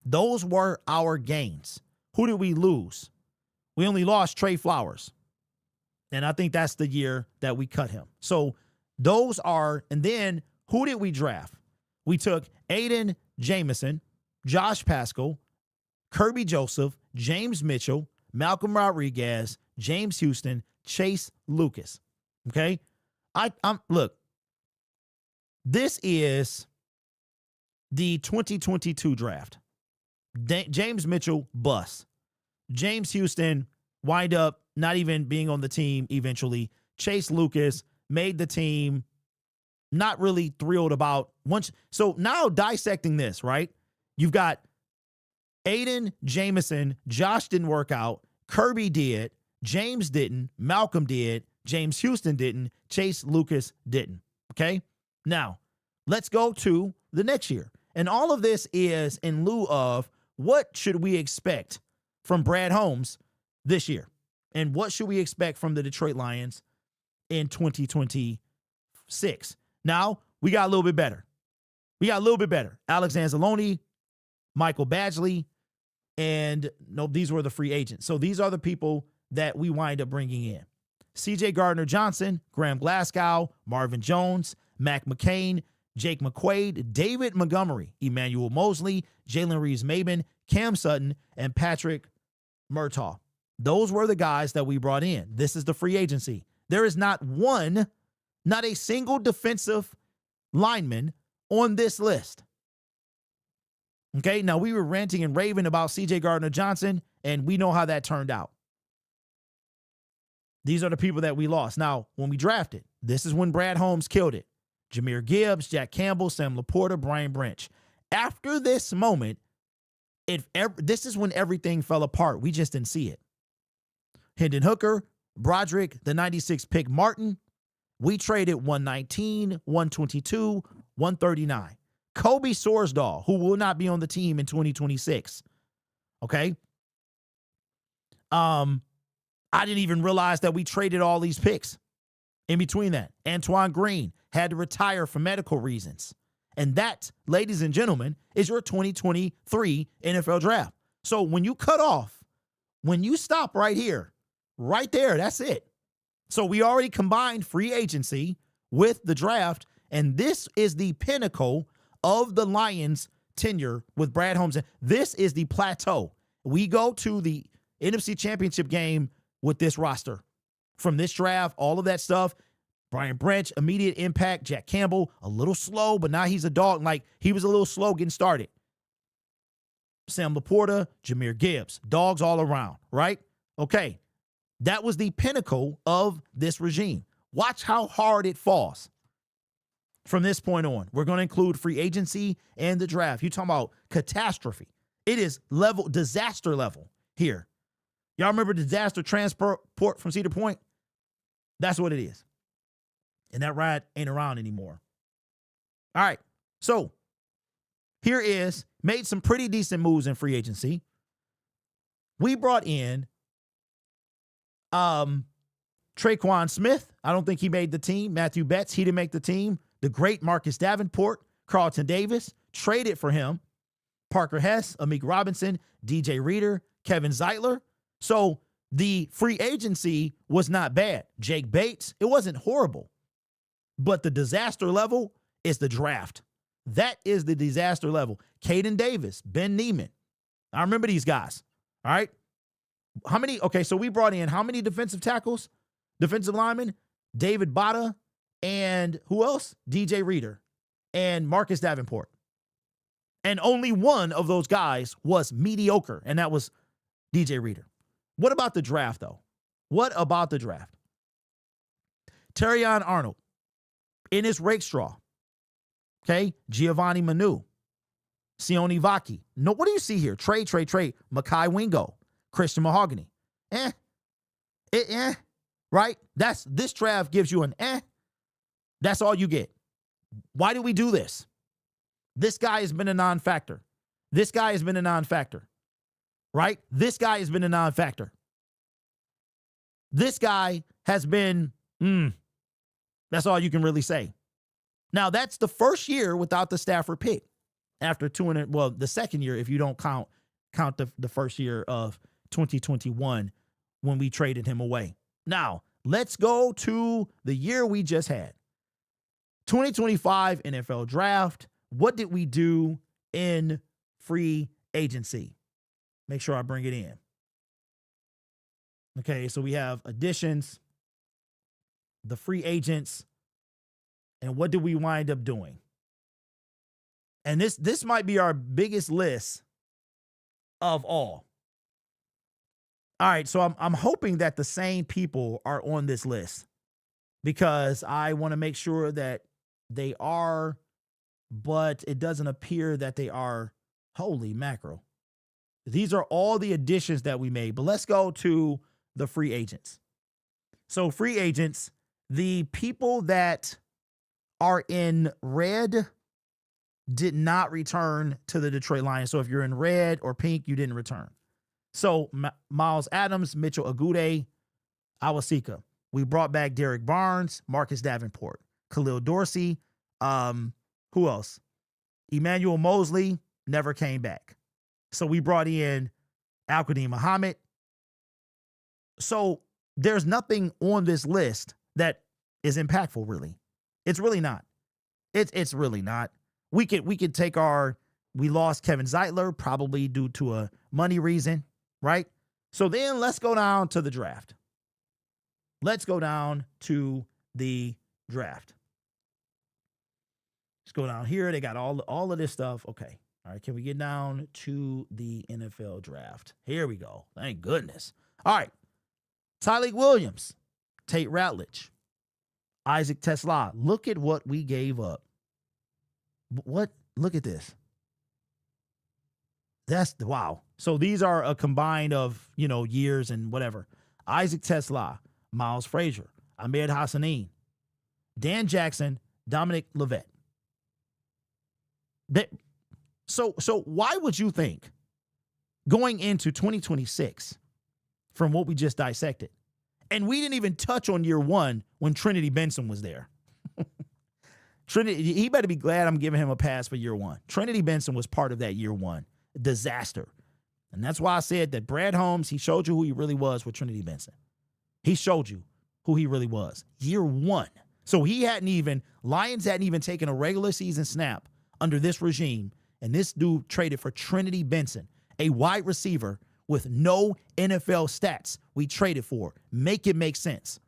Speaker 1: Those were our gains. Who did we lose? We only lost Trey Flowers. And I think that's the year that we cut him. So those are, and then who did we draft? We took Aiden Jamison, Josh Pascal, Kirby Joseph, James Mitchell, Malcolm Rodriguez, James Houston, Chase Lucas. Okay? Look, this is the 2022 draft. James Mitchell, bust. James Houston wind up not even being on the team eventually. Chase Lucas made the team, not really thrilled about once. So now dissecting this, right? You've got Aiden Jamison, Josh didn't work out, Kirby did, James didn't, Malcolm did, James Houston didn't, Chase Lucas didn't. Okay? Now, let's go to the next year. And all of this is in lieu of what should we expect from Brad Holmes this year? And what should we expect from the Detroit Lions in 2026? Now, we got a little bit better. Alex Anzalone, Michael Badgley, and no, these were the free agents. So these are the people that we wind up bringing in. C.J. Gardner-Johnson, Graham Glasgow, Marvin Jones, Mac McCain, Jake McQuaid, David Montgomery, Emmanuel Mosley, Jalen Reeves-Maben, Cam Sutton, and Patrick Murtaugh. Those were the guys that we brought in. This is the free agency. There is not a single defensive lineman on this list. Okay, now we were ranting and raving about C.J. Gardner-Johnson, and we know how that turned out. These are the people that we lost. Now, when we drafted, this is when Brad Holmes killed it. Jahmyr Gibbs, Jack Campbell, Sam Laporta, Brian Branch. After this moment, this is when everything fell apart. We just didn't see it. Hendon Hooker, Broderick, the 96 pick Martin. We traded 119, 122, 139. Kobe Sorsdahl, who will not be on the team in 2026. Okay? I didn't even realize that we traded all these picks in between that. Antoine Green had to retire for medical reasons. And that, ladies and gentlemen, is your 2023 NFL draft. So when you cut off, when you stop right here, right there, that's it. So we already combined free agency with the draft, and this is the pinnacle of the Lions' tenure with Brad Holmes. This is the plateau. We go to the NFC Championship game with this roster. From this draft, all of that stuff, Brian Branch, immediate impact. Jack Campbell, a little slow, but now he's a dog. Like, he was a little slow getting started. Sam Laporta, Jahmyr Gibbs, dogs all around, right? Okay, that was the pinnacle of this regime. Watch how hard it falls from this point on. We're going to include free agency and the draft. You're talking about catastrophe. It is disaster level here. Y'all remember disaster transport from Cedar Point? That's what it is. And that ride ain't around anymore. All right. So here is, made some pretty decent moves in free agency. We brought in Traquan Smith. I don't think he made the team. Matthew Betts, he didn't make the team. The great Marcus Davenport, Carlton Davis, traded for him. Parker Hess, Amik Robinson, DJ Reader, Kevin Zeitler. So the free agency was not bad. Jake Bates, it wasn't horrible. But the disaster level is the draft. That is the disaster level. Caden Davis, Ben Neiman. I remember these guys. All right. How many? Okay, so we brought in how many defensive tackles? Defensive linemen? David Bada and who else? DJ Reader and Marcus Davenport. And only one of those guys was mediocre, and that was DJ Reader. What about the draft, though? What about the draft? Terrion Arnold, Ennis Rakestraw, okay? Giovanni Manu, Sione Vaki. No, what do you see here? Trey, Makai Wingo, Christian Mahogany. Right? This draft gives you an That's all you get. Why do we do this? This guy has been a non-factor. This guy has been a non-factor. Right? This guy has been a non-factor. This guy has been, that's all you can really say. Now, that's the first year without the Stafford pick. After the second year, if you don't count the first year of 2021 when we traded him away. Now, let's go to the year we just had. 2025 NFL Draft. What did we do in free agency? Make sure I bring it in. Okay, so we have additions, the free agents, and what did we wind up doing? And this might be our biggest list of all. All right, so I'm hoping that the same people are on this list because I want to make sure that they are, but it doesn't appear that they are. Holy mackerel. These are all the additions that we made, but let's go to the free agents. So free agents, the people that are in red did not return to the Detroit Lions. So if you're in red or pink, you didn't return. So Miles Adams, Mitchell Agude, Awasika. We brought back Derek Barnes, Marcus Davenport, Khalil Dorsey. Who else? Emmanuel Mosley never came back. So we brought in Al-Qadim Muhammad. So there's nothing on this list that is impactful, really. It's really not. It's really not. We could take we lost Kevin Zeitler, probably due to a money reason, right? So then let's go down to the draft. Let's go down to the draft. Let's go down here. They got all of this stuff. Okay. All right. Can we get down to the NFL draft? Here we go. Thank goodness. All right. Tyleik Williams, Tate Ratledge, Isaac Tesla. Look at what we gave up. What? Look at this. Wow. So these are a combined of, years and whatever. Isaac Tesla, Miles Frazier, Ahmed Hassanin, Dan Jackson, Dominic Levitt. So why would you think going into 2026 from what we just dissected, and we didn't even touch on year one when Trinity Benson was there. Trinity, he better be glad I'm giving him a pass for year one. Trinity Benson was part of that year one disaster. And that's why I said that Brad Holmes, he showed you who he really was with Trinity Benson. He showed you who he really was. Year one. So Lions hadn't even taken a regular season snap under this regime. And this dude traded for Trinity Benson, a wide receiver with no NFL stats we traded for. Make it make sense.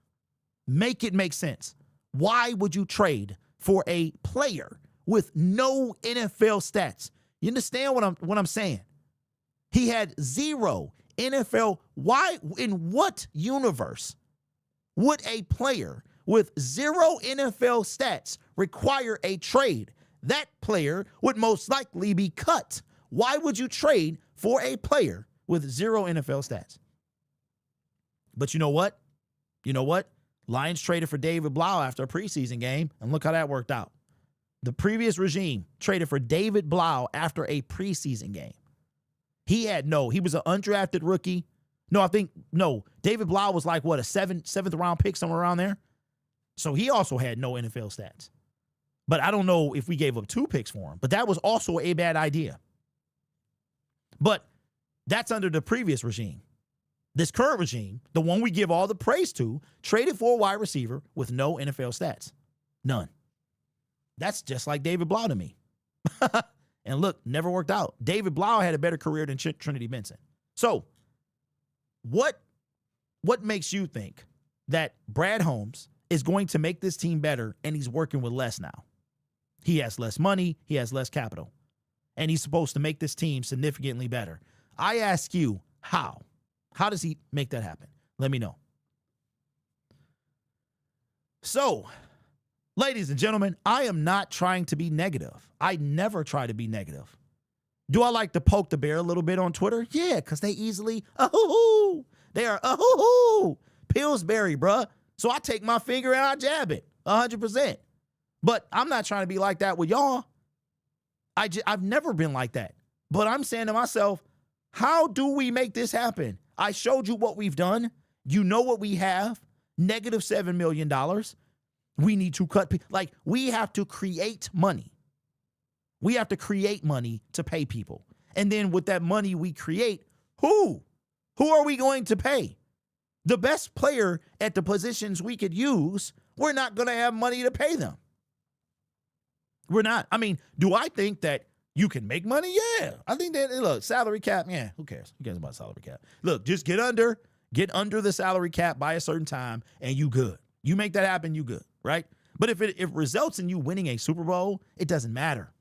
Speaker 1: Make it make sense. Why would you trade for a player with no NFL stats? You understand what I'm saying? He had zero NFL. Why, in what universe would a player with zero NFL stats require a trade? That player would most likely be cut. Why would you trade for a player with zero NFL stats? But you know what? Lions traded for David Blau after a preseason game, and look how that worked out. The previous regime traded for David Blau after a preseason game. He was an undrafted rookie. David Blau was like, a seventh round pick, somewhere around there. So he also had no NFL stats. But I don't know if we gave up 2 picks for him. But that was also a bad idea. But that's under the previous regime. This current regime, the one we give all the praise to, traded for a wide receiver with no NFL stats. None. That's just like David Blau to me. And look, never worked out. David Blau had a better career than Trinity Benson. So what makes you think that Brad Holmes is going to make this team better and he's working with less now? He has less money. He has less capital. And he's supposed to make this team significantly better. I ask you, how? How does he make that happen? Let me know. So, ladies and gentlemen, I am not trying to be negative. I never try to be negative. Do I like to poke the bear a little bit on Twitter? Yeah, because they easily, they are, Pillsbury, bruh. So I take my finger and I jab it 100%. But I'm not trying to be like that with y'all. I've never been like that. But I'm saying to myself, how do we make this happen? I showed you what we've done. You know what we have. Negative $7 million. We need to cut. We have to create money. We have to create money to pay people. And then with that money we create, who are we going to pay? The best player at the positions we could use, we're not going to have money to pay them. We're not. I mean, do I think that you can make money? Yeah. I think that, look, salary cap, yeah, who cares? Who cares about salary cap? Look, just get under the salary cap by a certain time and you good. You make that happen, you good, right? But if it results in you winning a Super Bowl, it doesn't matter.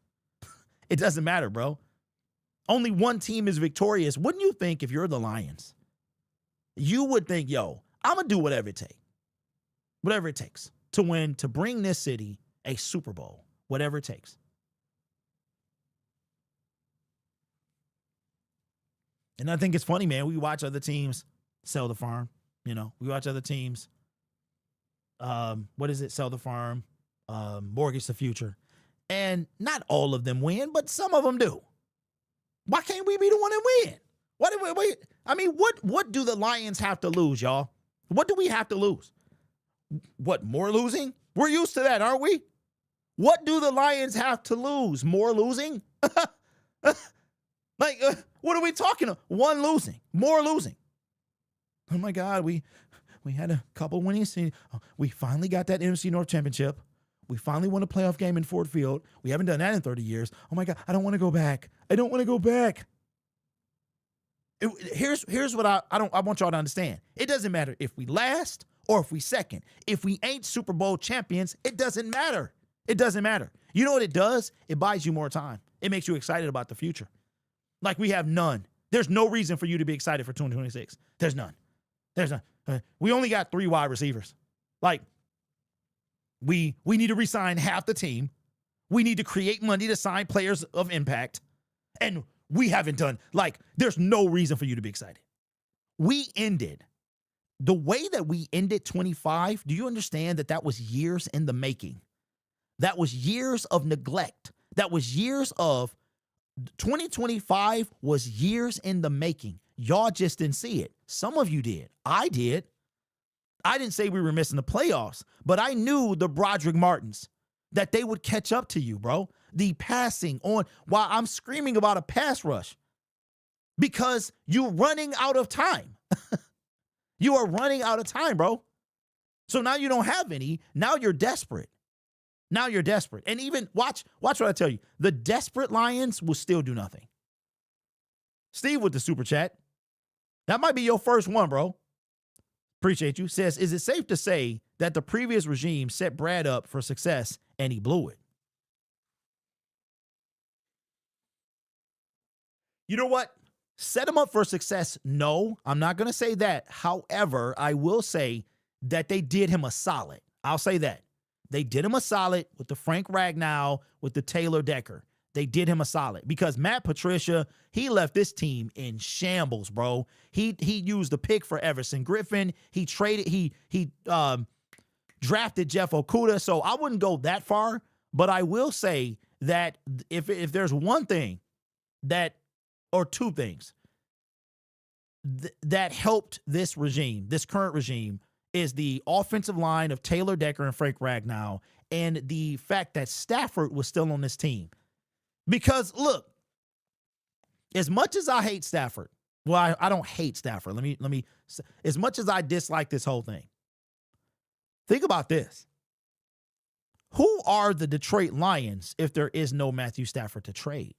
Speaker 1: It doesn't matter, bro. Only one team is victorious. Wouldn't you think if you're the Lions, you would think, yo, I'm going to do whatever it takes to win, to bring this city a Super Bowl, whatever it takes. And I think it's funny, man. We watch other teams sell the farm. We watch other teams, sell the farm, mortgage the future. And not all of them win, but some of them do. Why can't we be the one that win? What do the Lions have to lose, y'all? What do we have to lose? What, more losing? We're used to that, aren't we? What do the Lions have to lose? More losing? What are we talking about? One losing, more losing. Oh my God, we had a couple winnings. We finally got that NFC North Championship. We finally won a playoff game in Ford Field. We haven't done that in 30 years. Oh my God, I don't want to go back. Here's what I want y'all to understand. It doesn't matter if we last or if we second. If we ain't Super Bowl champions, it doesn't matter. It doesn't matter. You know what it does? It buys you more time. It makes you excited about the future. Like we have none. There's no reason for you to be excited for 2026. There's none. There's none. We only got 3 wide receivers. Like we need to re-sign half the team. We need to create money to sign players of impact. And we haven't done, like, there's no reason for you to be excited. We ended, the way that we ended 25, do you understand that that was years in the making? That was years of neglect. That was years of, 2025 was years in the making. Y'all just didn't see it. Some of you did. I did. I didn't say we were missing the playoffs, but I knew the Broderick Martins, that they would catch up to you, bro. The passing on while I'm screaming about a pass rush because you're running out of time. You are running out of time, bro. So now you don't have any. Now you're desperate. Now you're desperate. And even watch what I tell you. The desperate Lions will still do nothing. Steve with the super chat. That might be your first one, bro. Appreciate you. Says, is it safe to say that the previous regime set Brad up for success and he blew it? You know what? Set him up for success. No, I'm not going to say that. However, I will say that they did him a solid. I'll say that. They did him a solid with the Frank Ragnow, with the Taylor Decker. They did him a solid because Matt Patricia, he left this team in shambles, bro. He used the pick for Everson Griffin. He drafted Jeff Okudah. So I wouldn't go that far, but I will say that if there's one thing that, or two things that helped this regime, this current regime, is the offensive line of Taylor Decker and Frank Ragnow, and the fact that Stafford was still on this team. Because look, as much as I hate Stafford, well, I don't hate Stafford. Let me, as much as I dislike this whole thing, think about this. Who are the Detroit Lions if there is no Matthew Stafford to trade?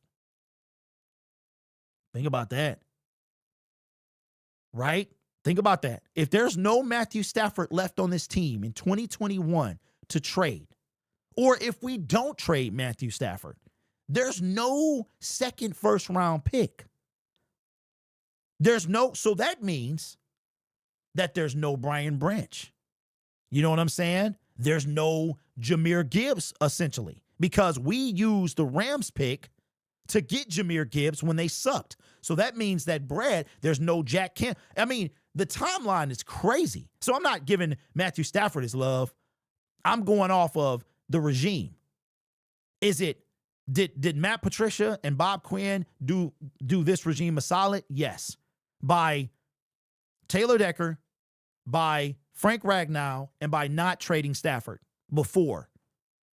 Speaker 1: Think about that. Right? Think about that. If there's no Matthew Stafford left on this team in 2021 to trade, or if we don't trade Matthew Stafford, there's no second first round pick. So that means that there's no Brian Branch. You know what I'm saying? There's no Jahmyr Gibbs, essentially, because we used the Rams pick to get Jahmyr Gibbs when they sucked. So that means that there's no Jack Kemp. I mean, the timeline is crazy. So I'm not giving Matthew Stafford his love. I'm going off of the regime. Did Matt Patricia and Bob Quinn do this regime a solid? Yes. By Taylor Decker, by Frank Ragnow, and by not trading Stafford before.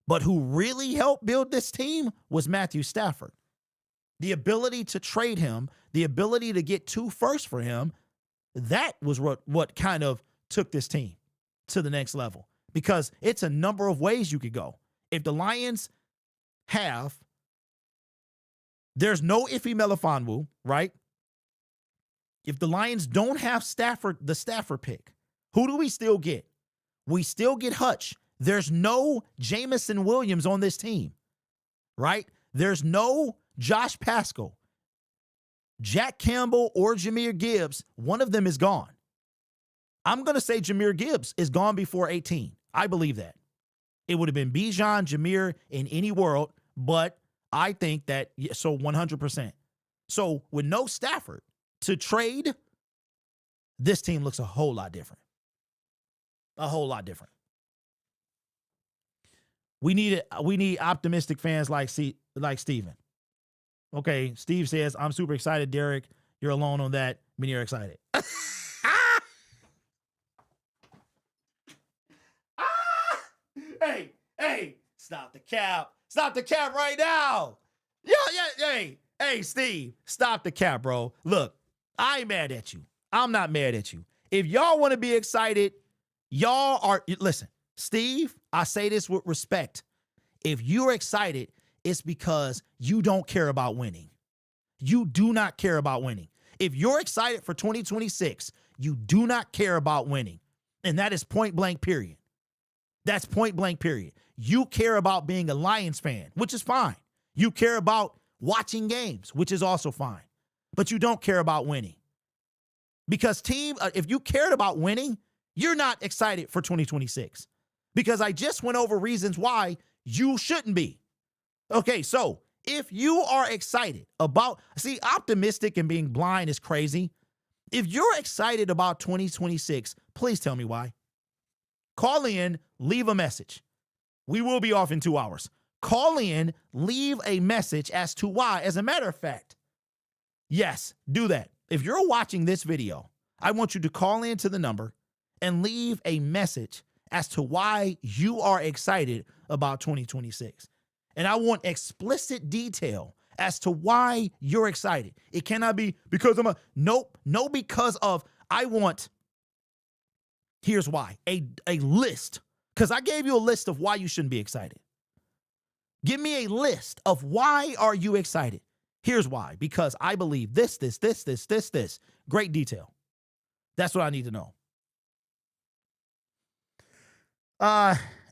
Speaker 1: But who really helped build this team was Matthew Stafford. The ability to trade him, the ability to get 2 firsts for him, that was what kind of took this team to the next level. Because it's a number of ways you could go. If the Lions there's no Ife Melifonwu, right? If the Lions don't have the Stafford pick, who do we still get? We still get Hutch. There's no Jamison Williams on this team, right? There's no Josh Pascal, Jack Campbell, or Jahmyr Gibbs. One of them is gone. I'm going to say Jahmyr Gibbs is gone before 18. I believe that. It would have been Bijan, Jahmyr in any world, but I think that, so 100%. So with no Stafford to trade, this team looks a whole lot different. A whole lot different. We need optimistic fans like Steven. Okay, Steve says, I'm super excited, Derek. You're alone on that. I mean, you're excited. Hey, stop the cap. Stop the cap right now. Hey, Steve, stop the cap, bro. Look, I ain't mad at you. I'm not mad at you. If y'all want to be excited, listen, Steve, I say this with respect. If you're excited, it's because you don't care about winning. You do not care about winning. If you're excited for 2026, you do not care about winning. And that is point blank, period. That's point blank, period. You care about being a Lions fan, which is fine. You care about watching games, which is also fine. But you don't care about winning. Because if you cared about winning, you're not excited for 2026. Because I just went over reasons why you shouldn't be. Okay, so if you are excited about, optimistic and being blind is crazy. If you're excited about 2026, please tell me why. Call in, leave a message. We will be off in 2 hours. Call in, leave a message as to why. As a matter of fact, yes, do that. If you're watching this video, I want you to call in to the number and leave a message as to why you are excited about 2026. And I want explicit detail as to why you're excited. It cannot be because no, because of, here's why, a list. Because I gave you a list of why you shouldn't be excited. Give me a list of why are you excited. Here's why. Because I believe this. Great detail. That's what I need to know.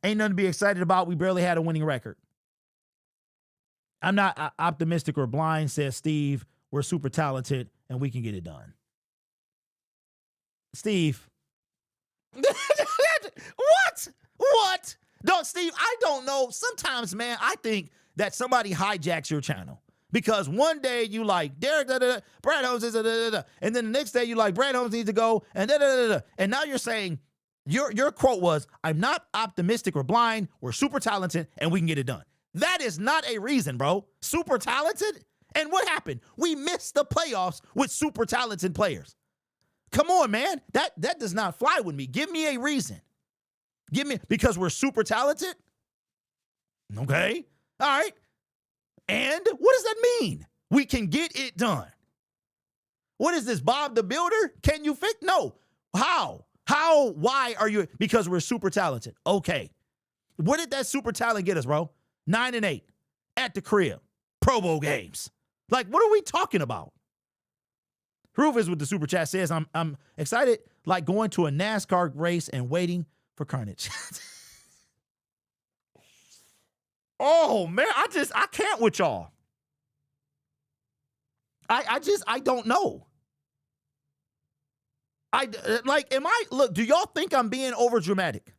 Speaker 1: Ain't nothing to be excited about. We barely had a winning record. I'm not optimistic or blind, says Steve. We're super talented and we can get it done. Steve. What? No, Steve, I don't know. Sometimes, man, I think that somebody hijacks your channel. Because one day you like Derek, Brad Holmes, and then the next day you like Brad Holmes needs to go, and and now you're saying your quote was, "I'm not optimistic or blind. We're super talented, and we can get it done." That is not a reason, bro. Super talented, and what happened? We missed the playoffs with super talented players. Come on, man. That does not fly with me. Give me a reason. Because we're super talented. Okay, all right. And what does that mean? We can get it done. What is this, Bob the Builder? Can you fix? No. How? Why are you? Because we're super talented. Okay. What did that super talent get us, bro? 9-8 at the crib. Pro Bowl games. Like, what are we talking about? Rufus with the super chat says, I'm excited like going to a NASCAR race and waiting for carnage. Oh, man, I can't with y'all. I don't know. Do y'all think I'm being over dramatic?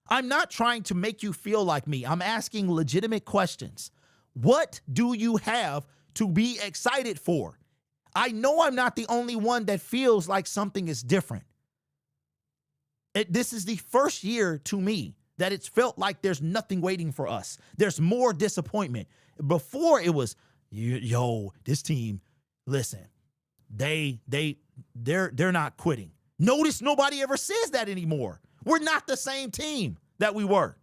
Speaker 1: I'm not trying to make you feel like me. I'm asking legitimate questions. What do you have to be excited for? I know I'm not the only one that feels like something is different. This is the first year to me that it's felt like there's nothing waiting for us. There's more disappointment. Before it was, this team, listen, they're not quitting. Notice nobody ever says that anymore. We're not the same team that we were.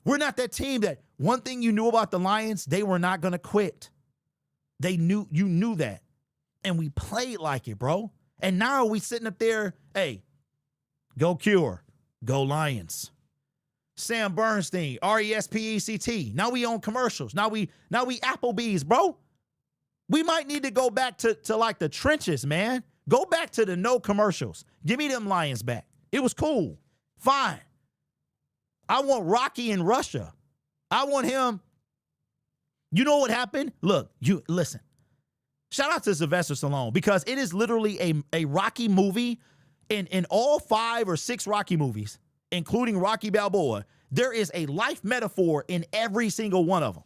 Speaker 1: We're not that team that one thing you knew about the Lions, they were not going to quit. You knew that. And we played like it, bro. And now we sitting up there, hey, go Cure. Go Lions. Sam Bernstein, RESPECT. Now we own commercials. Now we Applebee's, bro. We might need to go back to like the trenches, man. Go back to the no commercials. Give me them Lions back. It was cool. Fine. I want Rocky in Russia. I want him. You know what happened? Look, listen. Shout out to Sylvester Stallone because it is literally a Rocky movie. In all 5 or 6 Rocky movies, including Rocky Balboa, there is a life metaphor in every single one of them.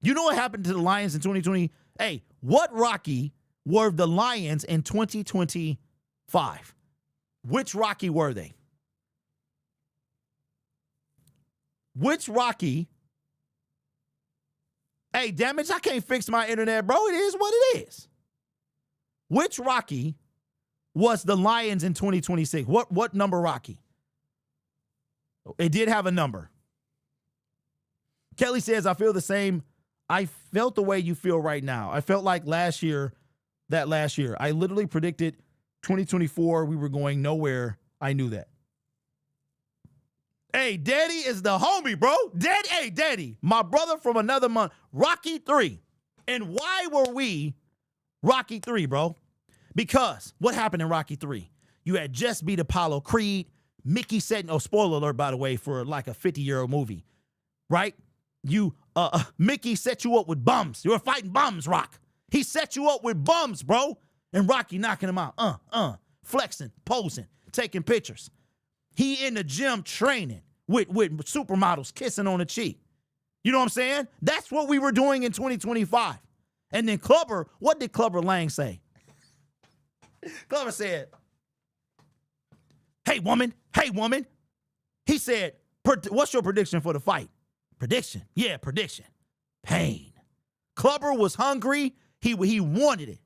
Speaker 1: You know what happened to the Lions in 2020? Hey, what Rocky were the Lions in 2025? Which Rocky were they? Which Rocky? Hey, damn it, I can't fix my internet, bro. It is what it is. Which Rocky was the Lions in 2026? What number Rocky? It did have a number. Kelly says, I feel the same. I felt the way you feel right now. I felt like last year. I literally predicted 2024 we were going nowhere. I knew that. Hey, Daddy is the homie, bro. Daddy, my brother from another month. Rocky 3. And why were we Rocky 3, bro. Because what happened in Rocky 3? You had just beat Apollo Creed. Mickey said, oh, spoiler alert, by the way, for like a 50-year-old movie, right? Mickey set you up with bums. You were fighting bums, Rock. He set you up with bums, bro. And Rocky knocking him out. Flexing, posing, taking pictures. He in the gym training with supermodels kissing on the cheek. You know what I'm saying? That's what we were doing in 2025. And then Clubber, what did Clubber Lang say? Clubber said, hey, woman. He said, what's your prediction for the fight? Prediction. Yeah, prediction. Pain. Clubber was hungry. He wanted it.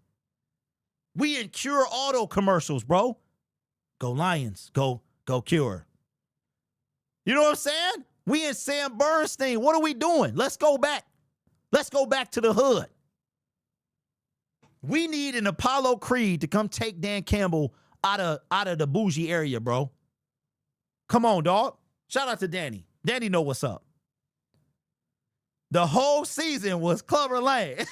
Speaker 1: We in Cure Auto commercials, bro. Go Lions. Go Cure. You know what I'm saying? We in Sam Bernstein. What are we doing? Let's go back. Let's go back to the hood. We need an Apollo Creed to come take Dan Campbell out of the bougie area, bro. Come on, dog. Shout out to Danny. Danny know what's up. The whole season was Clubber Lang.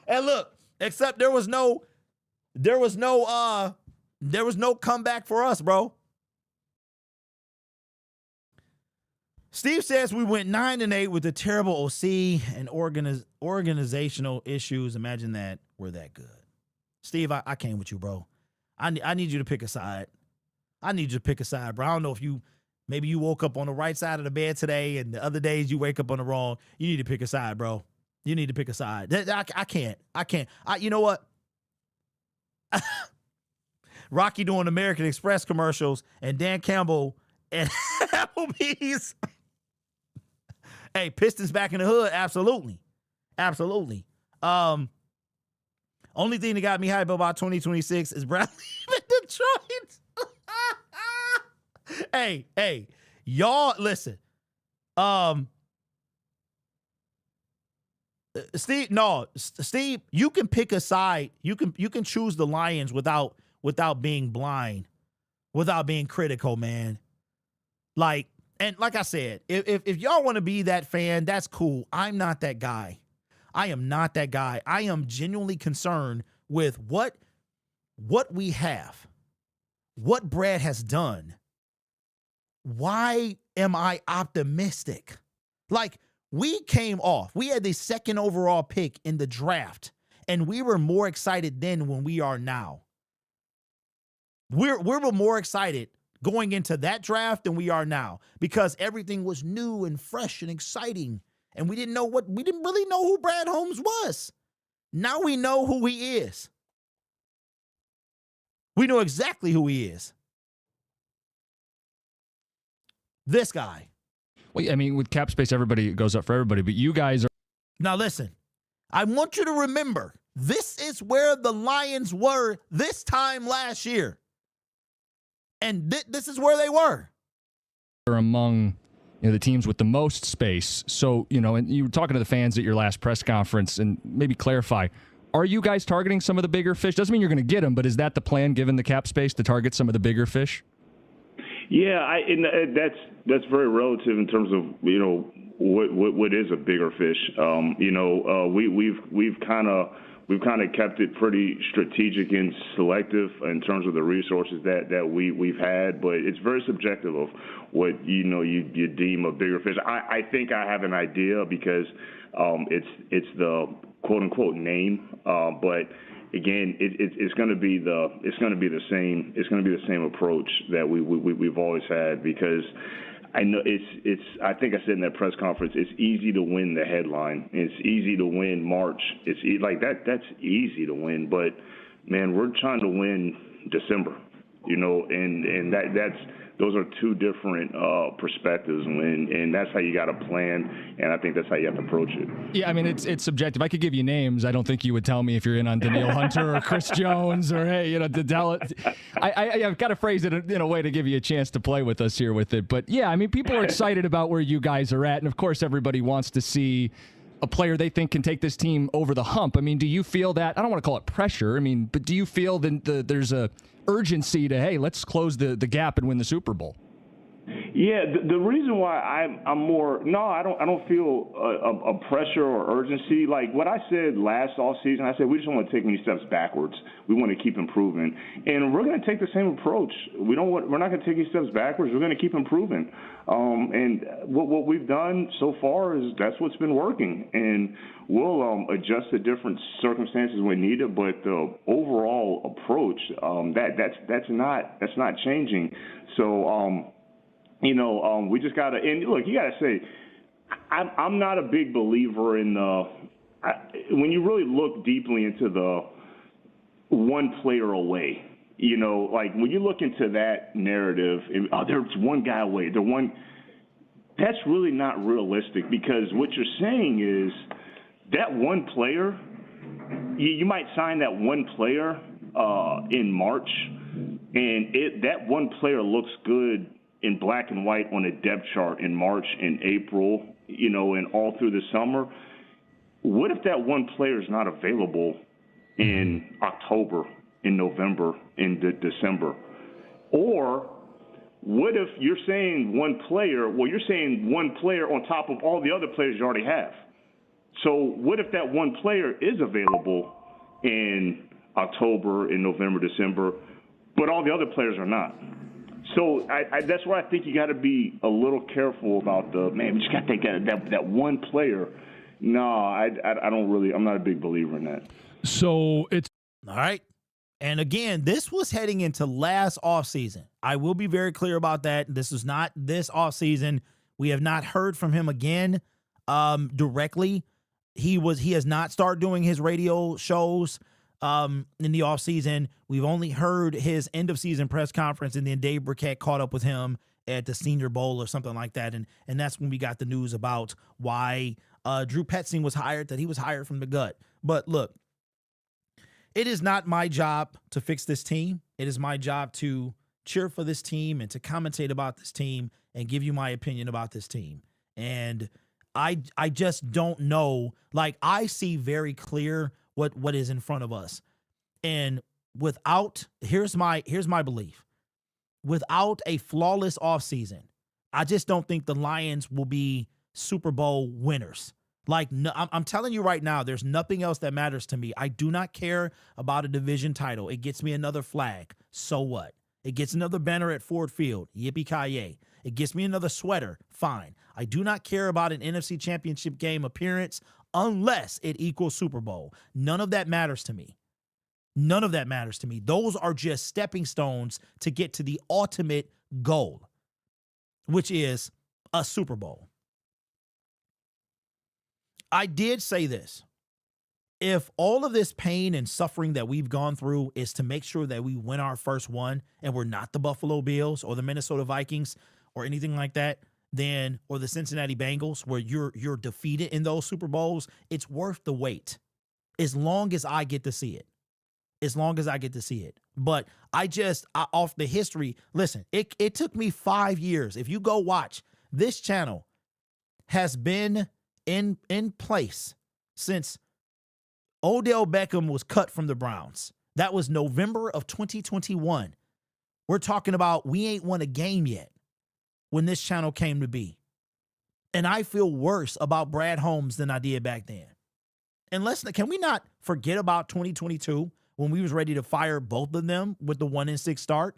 Speaker 1: And look, except there was no comeback for us, bro. Steve says we went 9-8 with a terrible OC and organizational issues. Imagine that we're that good. Steve, I came with you, bro. I need you to pick a side. I need you to pick a side, bro. I don't know if maybe you woke up on the right side of the bed today and the other days you wake up on the wrong. You need to pick a side, bro. You need to pick a side. I can't. You know what? Rocky doing American Express commercials and Dan Campbell and Applebee's. Hey, Pistons back in the hood, absolutely. Absolutely. Only thing that got me hype about 2026 is Bradley in Detroit. Hey, y'all, listen. Steve, you can pick a side. You can choose the Lions without being blind, without being critical, man. Like I said, if y'all want to be that fan, that's cool. I'm not that guy. I am not that guy. I am genuinely concerned with what we have, what Brad has done. Why am I optimistic? Like, we came off. We had the second overall pick in the draft, and we were more excited then than we are now. We were more excited going into that draft than we are now because everything was new and fresh and exciting, and we didn't really know who Brad Holmes was. Now we know who he is. We know exactly who he is. This guy.
Speaker 4: Well, I mean, with cap space, everybody goes up for everybody, but you guys are.
Speaker 1: Now, listen, I want you to remember, this is where the Lions were this time last year. And this is where they were.
Speaker 4: Among the teams with the most space. So, and you were talking to the fans at your last press conference, and maybe clarify, are you guys targeting some of the bigger fish? Doesn't mean you're going to get them, but is that the plan, given the cap space, to target some of the bigger fish?
Speaker 3: Yeah, that's very relative in terms of what is a bigger fish. We've kind of kept it pretty strategic and selective in terms of the resources that we've had, but it's very subjective of what you deem a bigger fish. I think I have an idea because it's the quote unquote name, but again, it's going to be the same approach that we've always had, because I know I think I said in that press conference, it's easy to win the headline. It's easy to win March. It's like that's easy to win, but man, we're trying to win December, and those are two different perspectives, and that's how you got to plan, and I think that's how you have to approach it.
Speaker 4: Yeah, I mean, it's subjective. I could give you names. I don't think you would tell me if you're in on Danielle Hunter or Chris Jones or, hey, to tell it. I've got to phrase it in a way to give you a chance to play with us here with it. But, yeah, I mean, people are excited about where you guys are at, and, of course, everybody wants to see a player they think can take this team over the hump. I mean, do you feel that? I don't want to call it pressure. I mean, but do you feel that there's a urgency to, hey, let's close the gap and win the Super Bowl?
Speaker 3: Yeah, the reason why I'm more I don't feel a pressure or urgency. Like what I said last offseason, I said we just don't want to take any steps backwards. We want to keep improving, and we're going to take the same approach. We're not going to take any steps backwards. We're going to keep improving. And what we've done so far is that's what's been working, and we'll adjust to different circumstances when needed. But the overall approach that's not changing. So. We just gotta. And look, you gotta say, I'm not a big believer in when you really look deeply into the one player away. Like when you look into that narrative, there's one guy away. That's really not realistic because what you're saying is that one player. You might sign that one player in March, and that one player looks good in black and white on a depth chart in March and April, and all through the summer. What if that one player is not available in October, in November, in December? Or what if you're saying one player, you're saying one player on top of all the other players you already have. So what if that one player is available in October, in November, December, but all the other players are not? So that's why I think you got to be a little careful about we just got to take that one player. No, I don't really. I'm not a big believer in that.
Speaker 4: So it's
Speaker 1: all right. And again, this was heading into last offseason. I will be very clear about that. This is not this offseason. We have not heard from him again directly. He has not started doing his radio shows in the offseason. We've only heard his end of season press conference, and then Dave Burkett caught up with him at the Senior Bowl or something like that. And that's when we got the news about why Drew Petzing was hired, that he was hired from the gut. But look, it is not my job to fix this team. It is my job to cheer for this team and to commentate about this team and give you my opinion about this team. And I just don't know. Like, I see very clear what is in front of us. And here's my belief. Without a flawless offseason, I just don't think the Lions will be Super Bowl winners. Like, no, I'm telling you right now, there's nothing else that matters to me. I do not care about a division title. It gets me another flag. So what? It gets another banner at Ford Field. Yippee-ki-yay. It gets me another sweater. Fine. I do not care about an NFC Championship game appearance unless it equals Super Bowl. None of that matters to me. None of that matters to me. Those are just stepping stones to get to the ultimate goal, which is a Super Bowl. I did say this. If all of this pain and suffering that we've gone through is to make sure that we win our first one and we're not the Buffalo Bills or the Minnesota Vikings or anything like that, then, or the Cincinnati Bengals, where you're defeated in those Super Bowls, it's worth the wait. As long as I get to see it. As long as I get to see it. But off the history, listen, it took me 5 years. If you go watch, this channel has been in place since Odell Beckham was cut from the Browns. That was November of 2021. We're talking about we ain't won a game yet when this channel came to be. And I feel worse about Brad Holmes than I did back then. And can we not forget about 2022 when we was ready to fire both of them with the 1-6 start?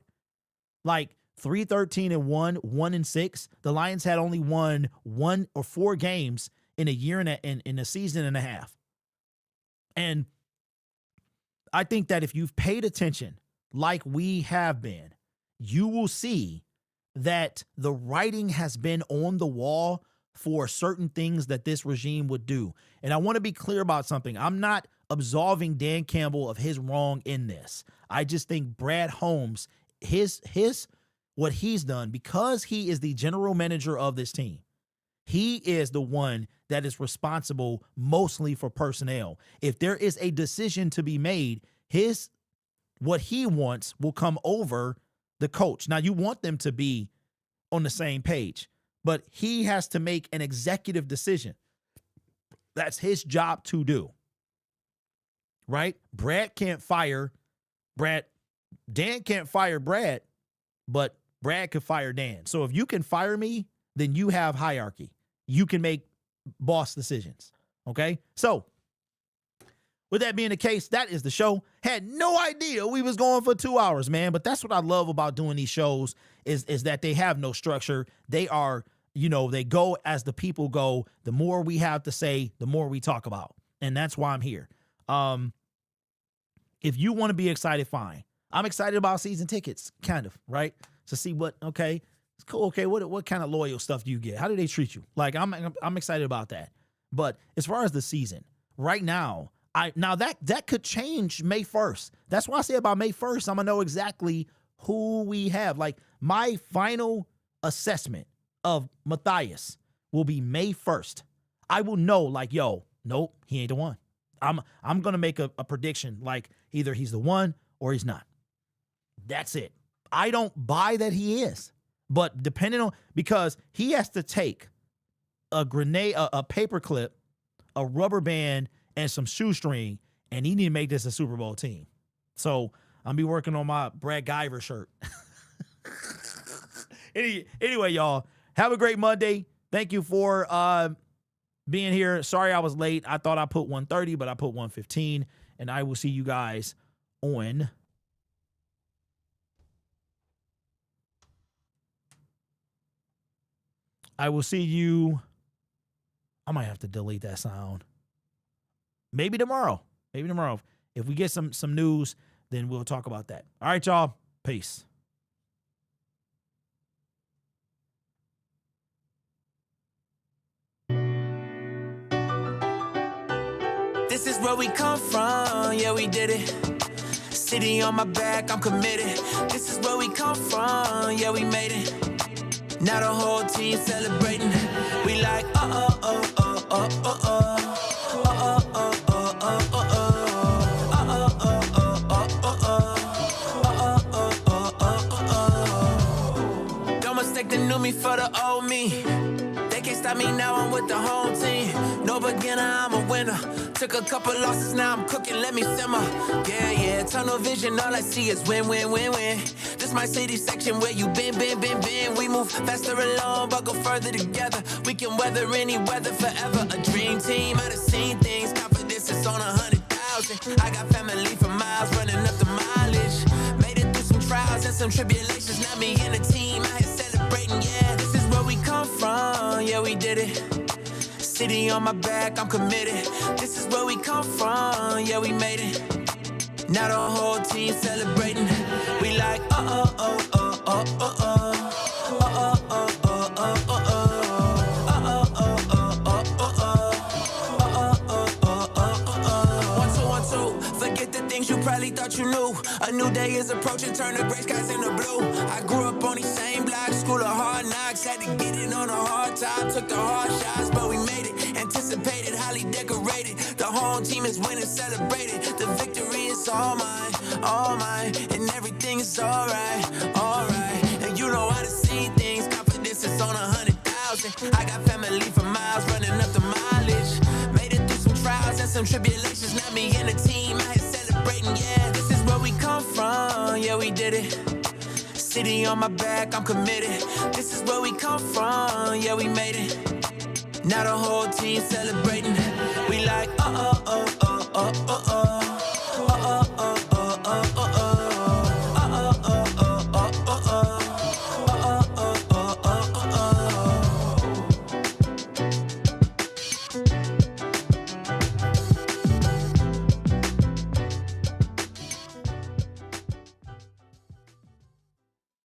Speaker 1: Like 3-13-1, 1-6. The Lions had only won 1 or 4 games in a year in a season and a half. And I think that if you've paid attention like we have been, you will see that the writing has been on the wall for certain things that this regime would do. And I want to be clear about something. I'm not absolving Dan Campbell of his wrong in this. I just think Brad Holmes, what he's done, because he is the general manager of this team, he is the one that is responsible mostly for personnel. If there is a decision to be made, what he wants will come over the coach. Now, you want them to be on the same page, but he has to make an executive decision. That's his job to do. Right? Dan can't fire Brad, but Brad could fire Dan. So if you can fire me, then you have hierarchy. You can make boss decisions. Okay? So with that being the case, that is the show. Had no idea we was going for 2 hours, man. But that's what I love about doing these shows is that they have no structure. They are, they go as the people go. The more we have to say, the more we talk about. And that's why I'm here. If you want to be excited, fine. I'm excited about season tickets, kind of, right? To see okay, it's cool. Okay, what kind of loyal stuff do you get? How do they treat you? Like, I'm excited about that. But as far as the season, right now, that could change May 1st. That's why I say about May 1st, I'm gonna know exactly who we have. Like, my final assessment of Matthias will be May 1st. I will know, like, nope, he ain't the one. I'm gonna make a prediction, like either he's the one or he's not. That's it. I don't buy that he is, but depending on, because he has to take a grenade, a paper clip, a rubber band, and some shoestring, and he need to make this a Super Bowl team. So I'll be working on my Brad Guyver shirt. Anyway, y'all, have a great Monday. Thank you for being here. Sorry I was late. I thought I put 1:30, but I put 1:15, and I will see you guys on I might have to delete that sound. Maybe tomorrow. If we get some news, then we'll talk about that. All right, y'all. Peace.
Speaker 5: This is where we come from, yeah, we did it. City on my back, I'm committed. This is where we come from, yeah, we made it. Now the whole team celebrating. We like, Don't mistake the new me for the old me. They can't stop me now, I'm with the home team. No beginner, I'm a winner. Took a couple losses, now I'm cooking, let me simmer. Yeah, tunnel vision, all I see is win, win, win, win. This my city section where you been. We move faster alone, but go further together. We can weather any weather forever. A dream team, I done seen things. Confidence is on 100,000. I got family for miles, running up the mileage. Made it through some trials and some tribulations. Now me and the team out here celebrating, yeah. This is where we come from, yeah, we did it. City on my back, I'm committed. This is where we come from, yeah, we made it. Now the whole team celebrating. We like, Forget the things you probably thought you knew. A new day is approaching, turn the gray skies into blue. I grew up on these same blocks, school of hard knocks. Had to get it on a hard time, took the hard shots, but we made it. Anticipated, highly decorated. The whole team is winning, celebrated. The victory is all mine, and everything is alright. And you know how to see things, confidence is on 100,000. I got family for miles, running up the mileage. Made it through some trials and some tribulations. Now me and the team out here celebrating, yeah. This is where we come from, yeah, we did it. City on my back, I'm committed. This is where we come from, yeah, we made it. Now the whole team celebrating. We like,